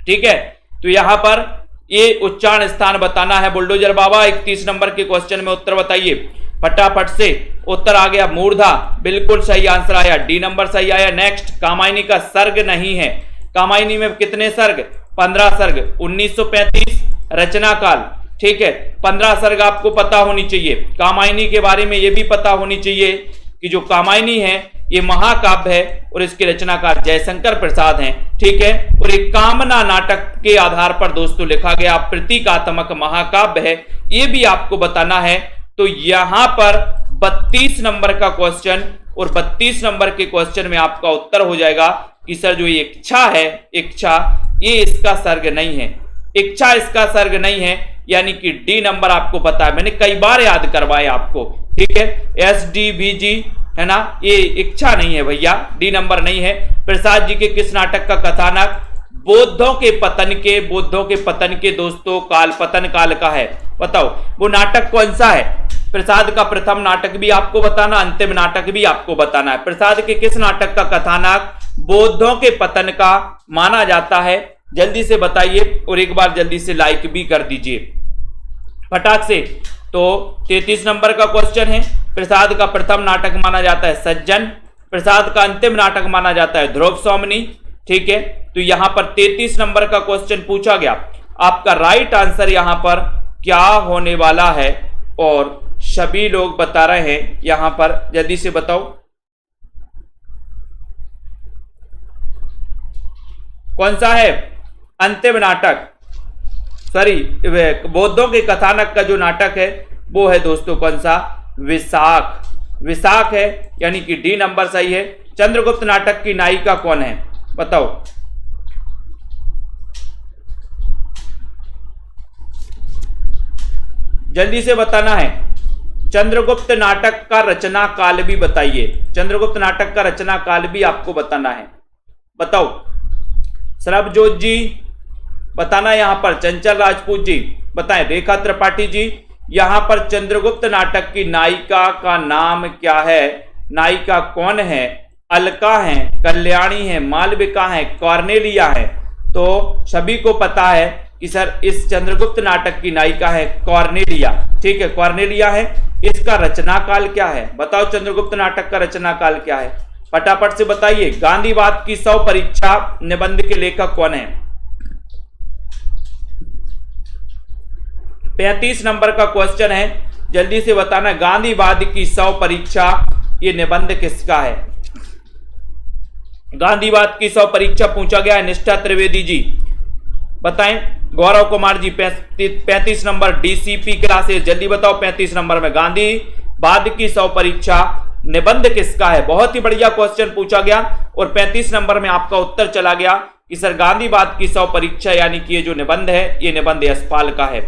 ठीक है, तो यहां पर ये उच्चारण स्थान बताना है। बुलडोजर बाबा 31 नंबर के क्वेश्चन में उत्तर बताइए फटाफट से। उत्तर आ गया मूर्धा, बिल्कुल सही आंसर आया, डी नंबर सही आया। नेक्स्ट, कामायनी का सर्ग नहीं है। कामायनी में कितने सर्ग? 15 सर्ग। 1935 रचना काल। ठीक है, 15 सर्ग आपको पता होनी चाहिए। कामायनी के बारे में यह भी पता होनी चाहिए कि जो कामायनी है ये महाकाव्य है और इसके रचनाकार जयशंकर प्रसाद हैं। ठीक है, और एक कामना नाटक के आधार पर दोस्तों लिखा गया प्रतीकात्मक महाकाव्य है, ये भी आपको बताना है। तो यहां पर 32 नंबर का क्वेश्चन, और 32 नंबर के क्वेश्चन में आपका उत्तर हो जाएगा कि सर जो ये इच्छा है, इच्छा ये इसका सर्ग नहीं है। इच्छा इसका सर्ग नहीं है, यानी कि डी नंबर आपको पता है, मैंने कई बार याद करवाया आपको। ठीक है, SDVG है ना, ये इच्छा नहीं है भैया, डी नंबर नहीं है। प्रसाद जी के किस नाटक का कथानक बौद्धों के पतन के दोस्तों काल, पतन काल का है? बताओ वो नाटक कौन सा है? प्रसाद का प्रथम नाटक भी आपको बताना, अंतिम नाटक भी आपको बताना है। प्रसाद के किस नाटक का कथानक बौद्धों के पतन का माना जाता है? जल्दी से बताइए, और एक बार जल्दी से लाइक भी कर दीजिए फटाक से। तो 33 नंबर का क्वेश्चन है, प्रसाद का प्रथम नाटक माना जाता है सज्जन, प्रसाद का अंतिम नाटक माना जाता है ध्रुव सोमनी। ठीक है, तो यहां पर 33 नंबर का क्वेश्चन पूछा गया, आपका राइट आंसर यहां पर क्या होने वाला है? और सभी लोग बता रहे हैं यहां पर, जल्दी से बताओ कौन सा है अंतिम नाटक? सॉरी, बौद्धों के कथानक का जो नाटक है वो है दोस्तों कौन सा? विशाख। विशाख है, यानी कि डी नंबर सही है। चंद्रगुप्त नाटक की नायिका कौन है? बताओ। जल्दी से बताना है। चंद्रगुप्त नाटक का रचना काल भी बताइए। चंद्रगुप्त नाटक का रचना काल भी आपको बताना है। बताओ। सरबजोत जी बताना यहां पर, चंचल राजपूत जी बताएं, रेखा त्रिपाठी जी यहां पर चंद्रगुप्त नाटक की नायिका का नाम क्या है? नायिका कौन है? अलका है, कल्याणी है, मालविका है, कॉर्नेलिया है? तो सभी को पता है कि सर इस चंद्रगुप्त नाटक की नायिका है कॉर्नेलिया। ठीक है, कॉर्नेलिया है। इसका रचना काल क्या है? बताओ, चंद्रगुप्त नाटक का रचना काल क्या है? फटाफट से बताइए। गांधीवाद की 100 परीक्षा निबंध के लेखक कौन है? 35 नंबर का क्वेश्चन है, जल्दी से बताना। गांधीवाद की 100 परीक्षा ये निबंध किसका है? गांधीवाद की 100 परीक्षा पूछा गया है, निष्ठा त्रिवेदी जी बताएं। Gaurav Kumar ji 35 number DCP classes, जल्दी बताओ 35 नंबर में गांधीवाद की 100 परीक्षा निबंध किसका है? बहुत ही बढ़िया क्वेश्चन पूछा गया और 35 नंबर में आपका उत्तर चला गया कि सर गांधीवाद की 100 परीक्षा यानी कि ये जो निबंध है ये निबंध यशपाल का है।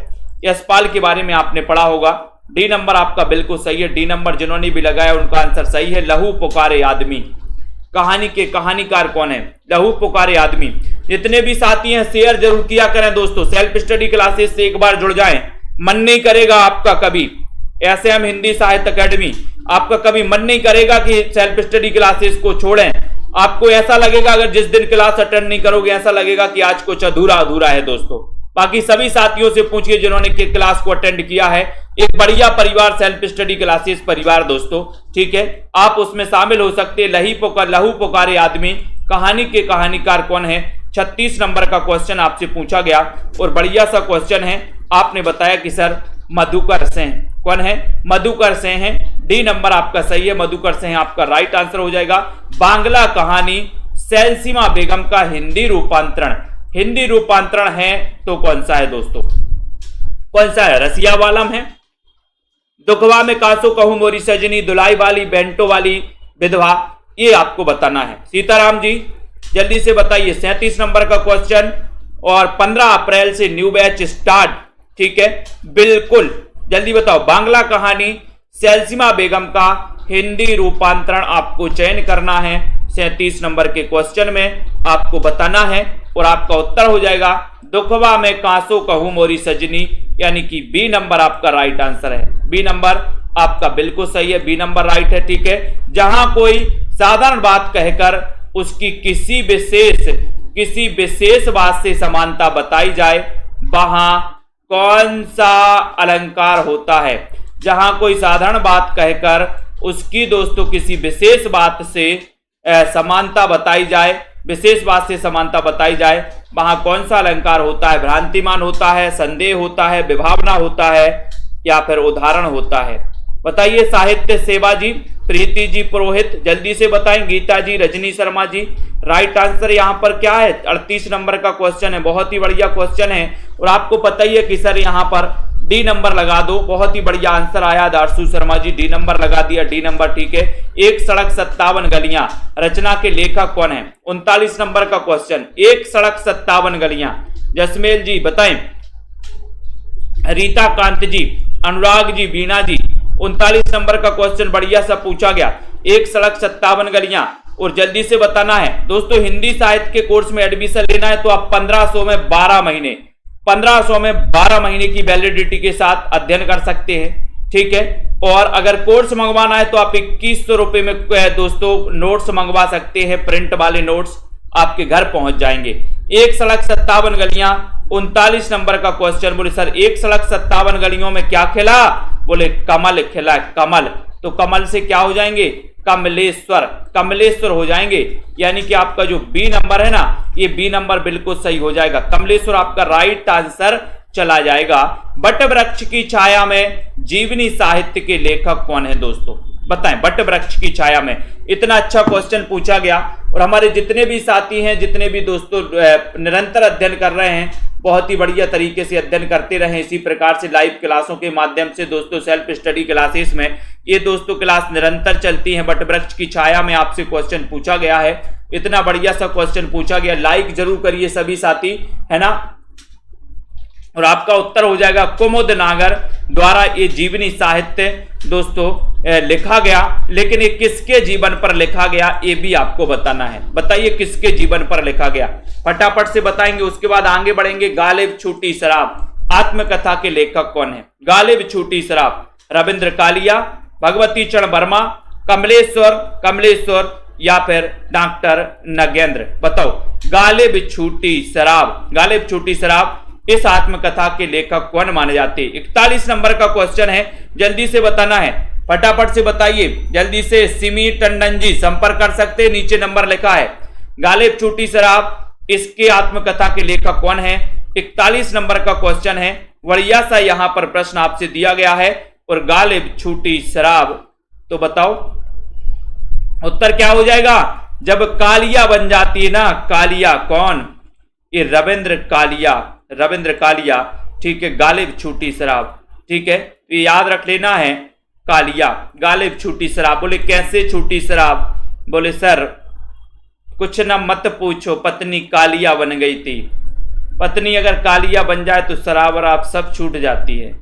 यशपाल के बारे में आपने पढ़ा होगा। डी नंबर आपका बिल्कुल सही है। डी नंबर जिन्होंने भी लगाया उनका आंसर सही है। लहू पुकारे आदमी कहानी के कहानीकार कौन है? लहू पुकारे आदमी। जितने भी साथी हैं शेयर जरूर किया करें दोस्तों। सेल्फ स्टडी क्लासेस से एक बार जुड़ जाएं, मन नहीं करेगा आपका कभी। एसएम हिंदी साहित्य अकेडमी आपका कभी मन नहीं करेगा कि सेल्फ स्टडी क्लासेस को छोड़ें। आपको ऐसा लगेगा अगर जिस दिन क्लास अटेंड नहीं करोगे, ऐसा लगेगा कि आज कुछ अधूरा अधूरा है दोस्तों। बाकी सभी साथियों से पूछिए जिन्होंने क्लास को अटेंड किया है। एक बढ़िया परिवार सेल्फ स्टडी क्लासेस परिवार दोस्तों, ठीक है। आप उसमें शामिल हो सकते हैं। लहू पुकारे आदमी कहानी के कहानीकार कौन है, 36 नंबर का क्वेश्चन आपसे पूछा गया और बढ़िया सा क्वेश्चन है। आपने बताया कि सर मधुकर सिंह। कौन है? मधुकर सिंह है। डी नंबर आपका सही है, मधुकर सिंह आपका राइट आंसर हो जाएगा। बांग्ला कहानी सैलसीमा बेगम का हिंदी रूपांतरण है तो कौन सा है दोस्तों? कौन सा है? रसिया वालम है। दुखवा में कासो कहूं मोरी सजनी, दुलाई वाली बेंटो वाली विधवा, ये आपको बताना है। सीताराम जी जल्दी से बताइए। 37 नंबर का क्वेश्चन और 15 अप्रैल से न्यू बैच स्टार्ट, ठीक है। बिल्कुल जल्दी बताओ। बांग्ला कहानी सैलसीमा बेगम का हिंदी रूपांतरण आपको चयन करना है। 37 नंबर के क्वेश्चन में आपको बताना है और आपका उत्तर हो जाएगा दुखवा में कांसो कहूं मोरी सजनी, यानी कि बी नंबर आपका राइट आंसर है। बी नंबर आपका बिल्कुल सही है, बी नंबर राइट है, ठीक है। जहां कोई साधारण बात कहकर उसकी किसी विशेष बात से समानता बताई जाए, वहां कौन सा अलंकार होता है? जहां कोई साधारण बात कहकर उसकी दोस्तों किसी विशेष बात से समानता बताई जाए, वहां कौन सा अलंकार होता है? भ्रांतिमान होता है, संदेह होता है, विभावना होता है या फिर उदाहरण होता है? बताइए। साहित्य सेवा जी, प्रीति जी पुरोहित जल्दी से बताएं। गीता जी, रजनी शर्मा जी, राइट आंसर यहां पर क्या है? 38 नंबर का क्वेश्चन है। बहुत ही बढ़िया क्वेश्चन है और आपको पता ही है कि सर यहां पर डी नंबर लगा दो। बहुत ही बढ़िया आंसर आया। दारसू शर्मा जी डी नंबर लगा दिया, डी नंबर, ठीक है। एक सड़क 57 गलियां, रचना के लेखक कौन है? 39 नंबर का क्वेश्चन, एक सड़क 57 गलियां, जसमेल जी बताएं। रीता कांत जी, अनुराग जी, बीना जी, 39 नंबर का क्वेश्चन बढ़िया सा पूछा गया। एक सड़क 57 गलियां और जल्दी से बताना है दोस्तों। हिंदी साहित्य के कोर्स में एडमिशन लेना है तो आप 1500 में 12 महीने की वैलिडिटी के साथ अध्ययन कर सकते हैं, ठीक है। और अगर कोर्स मंगवाना है तो आप 2100 रुपए में दोस्तों नोट्स मंगवा सकते हैं। प्रिंट वाले नोट्स आपके घर पहुंच जाएंगे। एक सड़क 57 गलियां, 39 नंबर का क्वेश्चन। बोले सर एक सड़क 57 गलियों में क्या खिला? बोले कमल खिला। कमल, तो कमल से क्या हो जाएंगे? कमलेश्वर हो जाएंगे। यानी कि आपका जो बी नंबर है ना, ये बी नंबर बिल्कुल सही हो जाएगा। कमलेश्वर आपका राइट आंसर चला जाएगा। बट वृक्ष की छाया में जीवनी साहित्य के लेखक कौन है दोस्तों? बताएं। बट वृक्ष की छाया में इतना अच्छा क्वेश्चन पूछा गया और हमारे जितने भी साथी हैं, जितने भी दोस्तों निरंतर अध्ययन कर रहे हैं, बहुत ही बढ़िया तरीके से अध्ययन करते रहें। इसी प्रकार से लाइव क्लासों के माध्यम से दोस्तों सेल्फ स्टडी क्लासेस में ये दोस्तों क्लास निरंतर चलती हैं। बट वृक्ष की छाया में आपसे क्वेश्चन पूछा गया है, इतना बढ़िया सा क्वेश्चन पूछा गया। लाइक जरूर करिए सभी साथी, है ना। और आपका उत्तर हो जाएगा कुमुद नागर द्वारा ये जीवनी साहित्य दोस्तों लिखा गया। लेकिन ये किसके जीवन पर लिखा गया ये भी आपको बताना है। बताइए किसके जीवन पर लिखा गया, फटाफट से बताएंगे। उसके बाद आगे बढ़ेंगे। गालिब छूटी शराब आत्मकथा के लेखक कौन है? गालिब छूटी शराब, रविंद्र कालिया, भगवती चरण वर्मा, कमलेश्वर या फिर डॉक्टर नगेंद्र। बताओ। गालिब छूटी शराब इस आत्मकथा के लेखक कौन माने जाते? 41 नंबर का क्वेश्चन है, जल्दी से बताना है, फटाफट से बताइए जल्दी से। सिमी टंडन जी संपर्क कर सकते, नीचे नंबर लिखा है। गालिब छूटी शराब इसके आत्मकथा के लेखक कौन है? 41 नंबर का क्वेश्चन है। बढ़िया सा यहां पर प्रश्न आपसे दिया गया है। और गालिब छूटी शराब, तो बताओ उत्तर क्या हो जाएगा? जब कालिया बन जाती है ना, कालिया कौन? ये रविंद्र कालिया, ठीक है। गालिब छूटी शराब, ठीक है, तो याद रख लेना है। कालिया, गालिब छूटी शराब। बोले कैसे छूटी शराब? बोले सर कुछ ना मत पूछो, पत्नी कालिया बन गई थी। पत्नी अगर कालिया बन जाए तो शराब और आप सब छूट जाती है,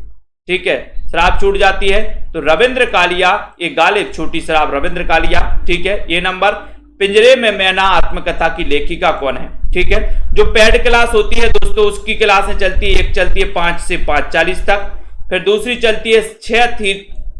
ठीक है, शराब छूट जाती है। तो रविंद्र कालिया, ये गालिब छूटी शराब, रविंद्र कालिया, ठीक है। ये नंबर। पिंजरे में मैना आत्मकथा की लेखिका कौन है? ठीक है। जो पेड क्लास होती है दोस्तों उसकी क्लासें चलती है, एक चलती है 5 से 5:40 तक, फिर दूसरी चलती है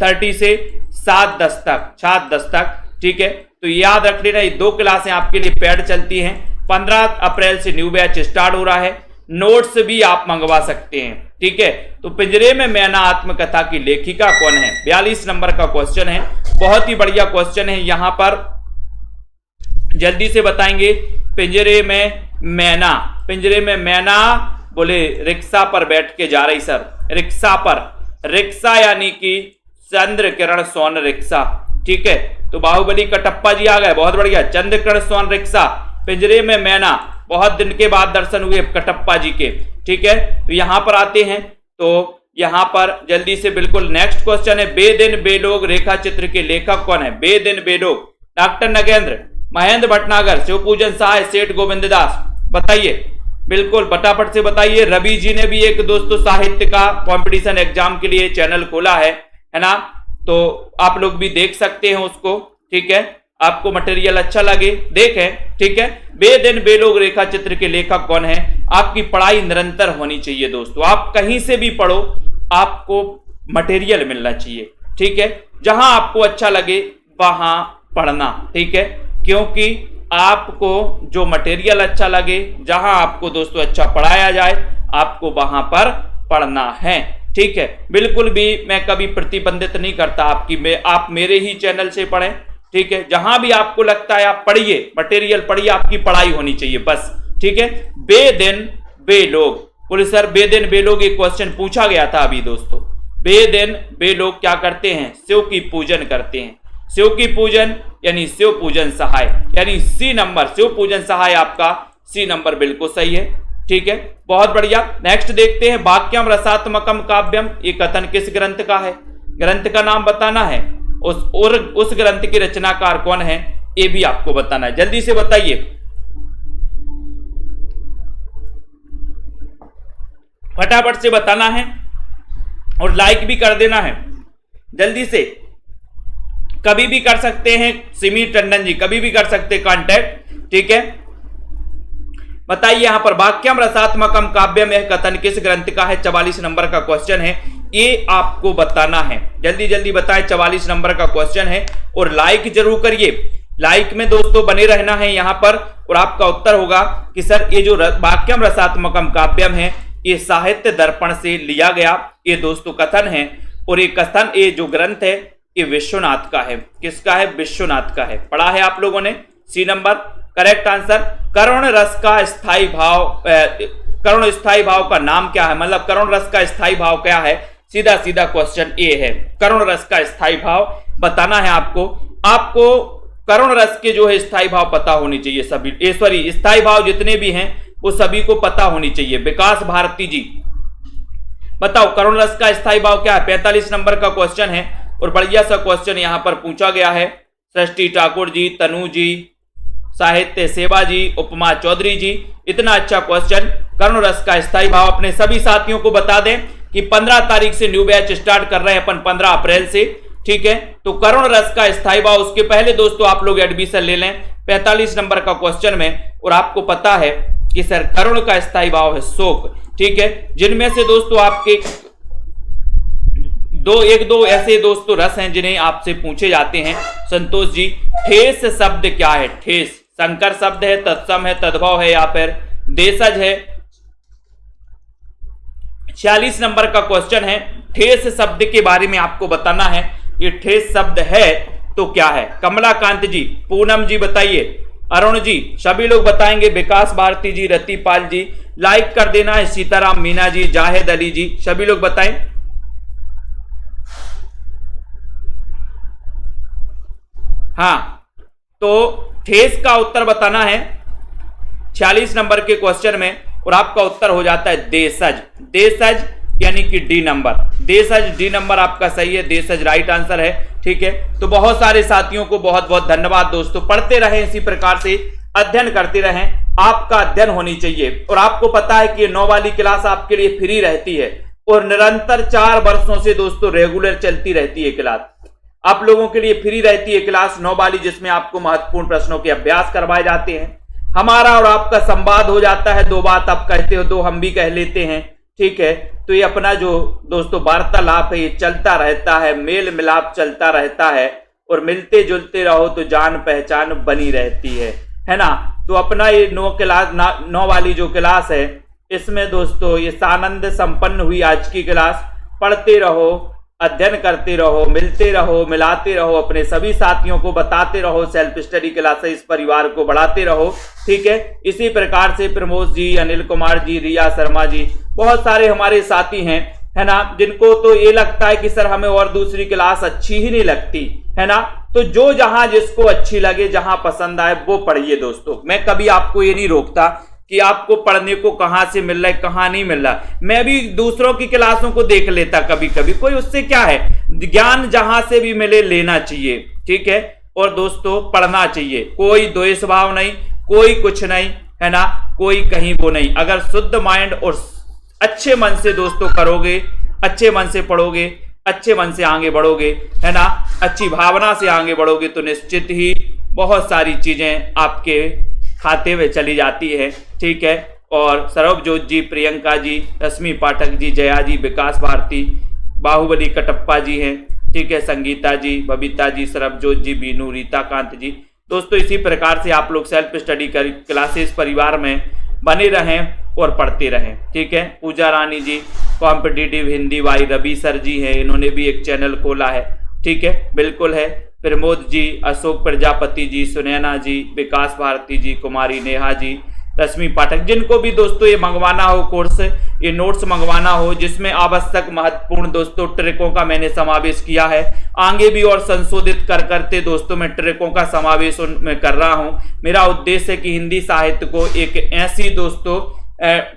7:30 से 7:10 तक। ठीक है, तो याद रख लेना, ये 2 क्लासें आपके लिए पेड चलती हैं। 15 अप्रैल से न्यू बैच स्टार्ट हो रहा है। नोट्स भी आप मंगवा सकते हैं। ठीक है, तो पिंजरे में मैना आत्मकथा की लेखिका कौन है? 42 नंबर का क्वेश्चन है, बहुत ही बढ़िया क्वेश्चन है। यहां पर जल्दी से बताएंगे। पिंजरे में मैना बोले रिक्शा पर बैठ के जा रही सर, रिक्शा पर, रिक्शा यानी कि चंद्र किरण सोन रिक्शा। ठीक है, तो बाहुबली कटप्पा जी आ गए, बहुत बढ़िया। चंद्र किरण सोन रिक्शा, पिंजरे में मैना, बहुत दिन के बाद दर्शन हुए कटप्पा जी के। ठीक है, तो यहां पर आते हैं, तो यहां पर जल्दी से बिल्कुल नेक्स्ट क्वेश्चन है, बेदिन बेलोग रेखा चित्र के लेखक कौन है? बेदिन बेलोग, डॉक्टर नगेंद्र, महेंद्र भटनागर, शिवपूजन सहाय, सेठ गोविंद दास। बताइए, बिल्कुल फटाफट से बताइए। रवि जी ने भी एक दोस्तों साहित्य का कंपटीशन एग्जाम के लिए चैनल खोला है ना, तो आप लोग भी देख सकते हैं उसको। ठीक है, आपको मटेरियल अच्छा लगे देखें। ठीक है, बेदिन बेलोग रेखा चित्र के लेखक कौन है? आपकी पढ़ाई निरंतर होनी चाहिए दोस्तों, आप कहीं से भी पढ़ो, आपको मटेरियल मिलना चाहिए। ठीक है, जहां आपको अच्छा लगे वहां पढ़ना। ठीक है, क्योंकि आपको जो मटेरियल अच्छा लगे, जहां आपको दोस्तों अच्छा पढ़ाया जाए, आपको वहां पर पढ़ना है। ठीक है, बिल्कुल भी मैं कभी प्रतिबंधित नहीं करता आपकी, आप मेरे ही चैनल से पढ़ें। ठीक है, जहां भी आपको लगता है आप पढ़िए, मटेरियल पढ़िए, आपकी पढ़ाई होनी चाहिए बस। ठीक है, बेदिन बेलोग, बोले सर बेदिन बेलोग एक क्वेश्चन पूछा गया था अभी दोस्तों। बेदिन बेलोग क्या करते हैं? शिव की पूजन करते हैं। शिव की पूजन यानी शिव पूजन सहाय, यानी सी नंबर, शिव पूजन सहाय आपका सी नंबर बिल्कुल सही है। ठीक है, बहुत बढ़िया। नेक्स्ट देखते हैं, वाक्यम रसात्मकम काव्यम, ये कथन किस ग्रंथ का है? ग्रंथ का नाम बताना है, उस ग्रंथ के रचनाकार कौन है ये भी आपको बताना है। जल्दी से बताइए, फटाफट से बताना है और लाइक भी कर देना है जल्दी से। कभी भी कर सकते हैं, सिमी टंडन जी कभी भी कर सकते कांटेक्ट। ठीक है, बताइए यहां पर वाक्यम रसात्मकम काव्यम यह कथन किस ग्रंथ का है? 44 नंबर का क्वेश्चन है, ये आपको बताना है। जल्दी जल्दी बताएं, 44 नंबर का क्वेश्चन है और लाइक जरूर करिए। लाइक में दोस्तों बने रहना है यहां पर, और आपका उत्तर होगा कि सर ये जो वाक्यम रसात्मकम काव्यम है ये साहित्य दर्पण से लिया गया ये दोस्तों कथन है। और ये कथन, ये जो ग्रंथ है ये विश्वनाथ का है। किसका है? विश्वनाथ का है। पढ़ा है आप लोगों ने, सी नंबर करेक्ट आंसर। करुण रस का स्थायी भाव, करुण स्थायी भाव का नाम क्या है? मतलब करुण रस का स्थायी भाव क्या है? सीधा सीधा क्वेश्चन ये है, करुण रस का स्थायी भाव बताना है आपको। आपको करुण रस के जो है स्थायी भाव पता होनी चाहिए सभी, सॉरी स्थायी भाव जितने भी हैं वो सभी को पता होनी चाहिए। विकास भारती जी बताओ करुण रस का स्थायी भाव क्या है? 45 नंबर का क्वेश्चन है और बढ़िया सा क्वेश्चन यहां पर पूछा गया है। सृष्टि ठाकुर जी, तनु जी, साहित्य सेवा जी, उपमा चौधरी जी, इतना अच्छा क्वेश्चन। करुण रस का स्थायी भाव अपने सभी साथियों को बता दें कि 15 तारीख से न्यू बैच स्टार्ट कर रहे हैं अपन, 15 अप्रैल से। ठीक है, तो करुण रस का स्थायी भाव, उसके पहले दोस्तों आप लोग एडमिशन ले लें 45 नंबर का क्वेश्चन में। और आपको पता है कि सर करुण का स्थायी भाव है शोक। ठीक है, जिनमें से दोस्तों आपके एक दो ऐसे दोस्तों रस हैं जिन्हें आपसे पूछे जाते हैं। संतोष जी, ठेस शब्द क्या है? ठेस संकर शब्द है, तत्सम है, तद्भव है या फिर देशज है? 46 नंबर का क्वेश्चन है। ठेस शब्द के बारे में आपको बताना है, ये ठेस शब्द है तो क्या है? कमलाकांत जी, पूनम जी बताइए, अरुण जी, सभी लोग बताएंगे। विकास भारती जी, रतिपाल जी, लाइक कर देना है। सीताराम मीना जी, जाहिद अली जी, सभी लोग बताएं। हाँ, तो ठेस का उत्तर बताना है 46 नंबर के क्वेश्चन में और आपका उत्तर हो जाता है देशज। देशज यानी कि डी नंबर, देशज डी नंबर आपका सही है, देशज राइट आंसर है। ठीक है, तो बहुत सारे साथियों को बहुत बहुत धन्यवाद दोस्तों। पढ़ते रहें, इसी प्रकार से अध्ययन करते रहें, आपका अध्ययन होनी चाहिए। और आपको पता है कि 9 वाली क्लास आपके लिए फ्री रहती है और निरंतर 4 वर्षों से दोस्तों रेगुलर चलती रहती है क्लास। आप लोगों के लिए फ्री रहती है क्लास 9 वाली, जिसमें आपको महत्वपूर्ण प्रश्नों के अभ्यास करवाए जाते हैं। हमारा और आपका संवाद हो जाता है, 2 बात आप कहते हो 2 हम भी कह लेते हैं। ठीक है। तो ये अपना जो दोस्तों वार्तालाप है ये चलता रहता है, मेल मिलाप चलता रहता है, और मिलते जुलते रहो तो जान पहचान बनी रहती है ना। तो अपना ये 9 वाली जो क्लास है इसमें दोस्तों ये सानंद संपन्न हुई आज की क्लास। पढ़ते रहो, अध्ययन करते रहो, मिलते रहो, मिलाते रहो, अपने सभी साथियों को बताते रहो, सेल्फ स्टडी क्लासेस इस परिवार को बढ़ाते रहो, ठीक है। इसी प्रकार से प्रमोद जी, अनिल कुमार जी, रिया शर्मा जी, बहुत सारे हमारे साथी हैं, है ना, जिनको तो ये लगता है कि सर हमें और दूसरी क्लास अच्छी ही नहीं लगती, है ना। तो जो जहां जिसको अच्छी लगे, जहां पसंद आए वो पढ़िए दोस्तों। मैं कभी आपको ये नहीं रोकता कि आपको पढ़ने को कहां से मिल रहा है, कहां नहीं मिल रहा। मैं भी दूसरों की क्लासों को देख लेता कभी कभी, कोई उससे क्या है, ज्ञान जहां से भी मिले लेना चाहिए, ठीक है। और दोस्तों पढ़ना चाहिए, कोई द्वेष भाव नहीं, कोई कुछ नहीं, है ना, कोई कहीं वो नहीं। अगर शुद्ध माइंड और अच्छे मन से दोस्तों करोगे, अच्छे मन से पढ़ोगे, अच्छे मन से आगे बढ़ोगे, है ना, अच्छी भावना से आगे बढ़ोगे, तो निश्चित ही बहुत सारी चीजें आपके खाते में चली जाती है, ठीक है। और सरबजोत जी, प्रियंका जी, रश्मि पाठक जी, जया जी, विकास भारती, बाहुबली कटप्पा जी हैं, ठीक है, संगीता जी, बबीता जी, सरबजोत जी, बीनू, रीता कांत जी। दोस्तों इसी प्रकार से आप लोग सेल्फ स्टडी क्लासेस परिवार में बने रहें और पढ़ते रहें, ठीक है। Pooja Rani ji, competitive Hindi Y, Ravi sir ji हैं, इन्होंने भी एक चैनल खोला है, ठीक है, बिल्कुल है। प्रमोद जी, अशोक प्रजापति जी, सुनैना जी, विकास भारती जी, कुमारी नेहा जी, रश्मि पाठक, जिनको भी दोस्तों ये मंगवाना हो कोर्स, ये नोट्स मंगवाना हो जिसमें आवश्यक महत्वपूर्ण दोस्तों ट्रिकों का मैंने समावेश किया है, आगे भी और संशोधित करते दोस्तों मैं ट्रिकों का समावेश उनमें कर रहा हूं। मेरा उद्देश्य है कि हिंदी साहित्य को एक ऐसी दोस्तों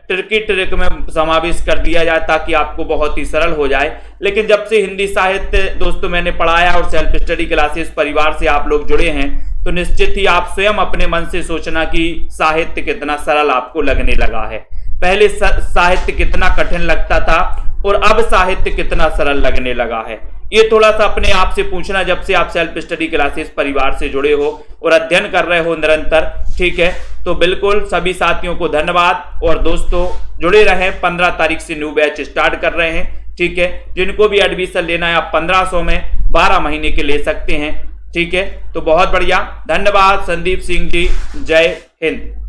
ट्रिक में समावेश कर दिया जाए ताकि आपको बहुत ही सरल हो जाए। लेकिन जब से हिंदी साहित्य दोस्तों मैंने पढ़ाया और सेल्फ स्टडी क्लासेस परिवार से आप लोग जुड़े हैं, तो निश्चित ही आप स्वयं अपने मन से सोचना कि साहित्य कितना सरल आपको लगने लगा है। पहले साहित्य कितना कठिन लगता था और अब साहित्य कितना सरल लगने लगा है। ये थोड़ा सा अपने आप से पूछना जब से आप सेल्फ स्टडी क्लासेस परिवार से जुड़े हो और अध्ययन कर रहे हो निरंतर, ठीक है। तो बिल्कुल सभी साथियों को धन्यवाद। और दोस्तों जुड़े रहें, 15 तारीख से न्यू बैच स्टार्ट कर रहे हैं, ठीक है। जिनको भी एडमिशन लेना है आप 1500 में 12 महीने के ले सकते हैं, ठीक है। तो बहुत बढ़िया, धन्यवाद। संदीप सिंह जी, जय हिंद।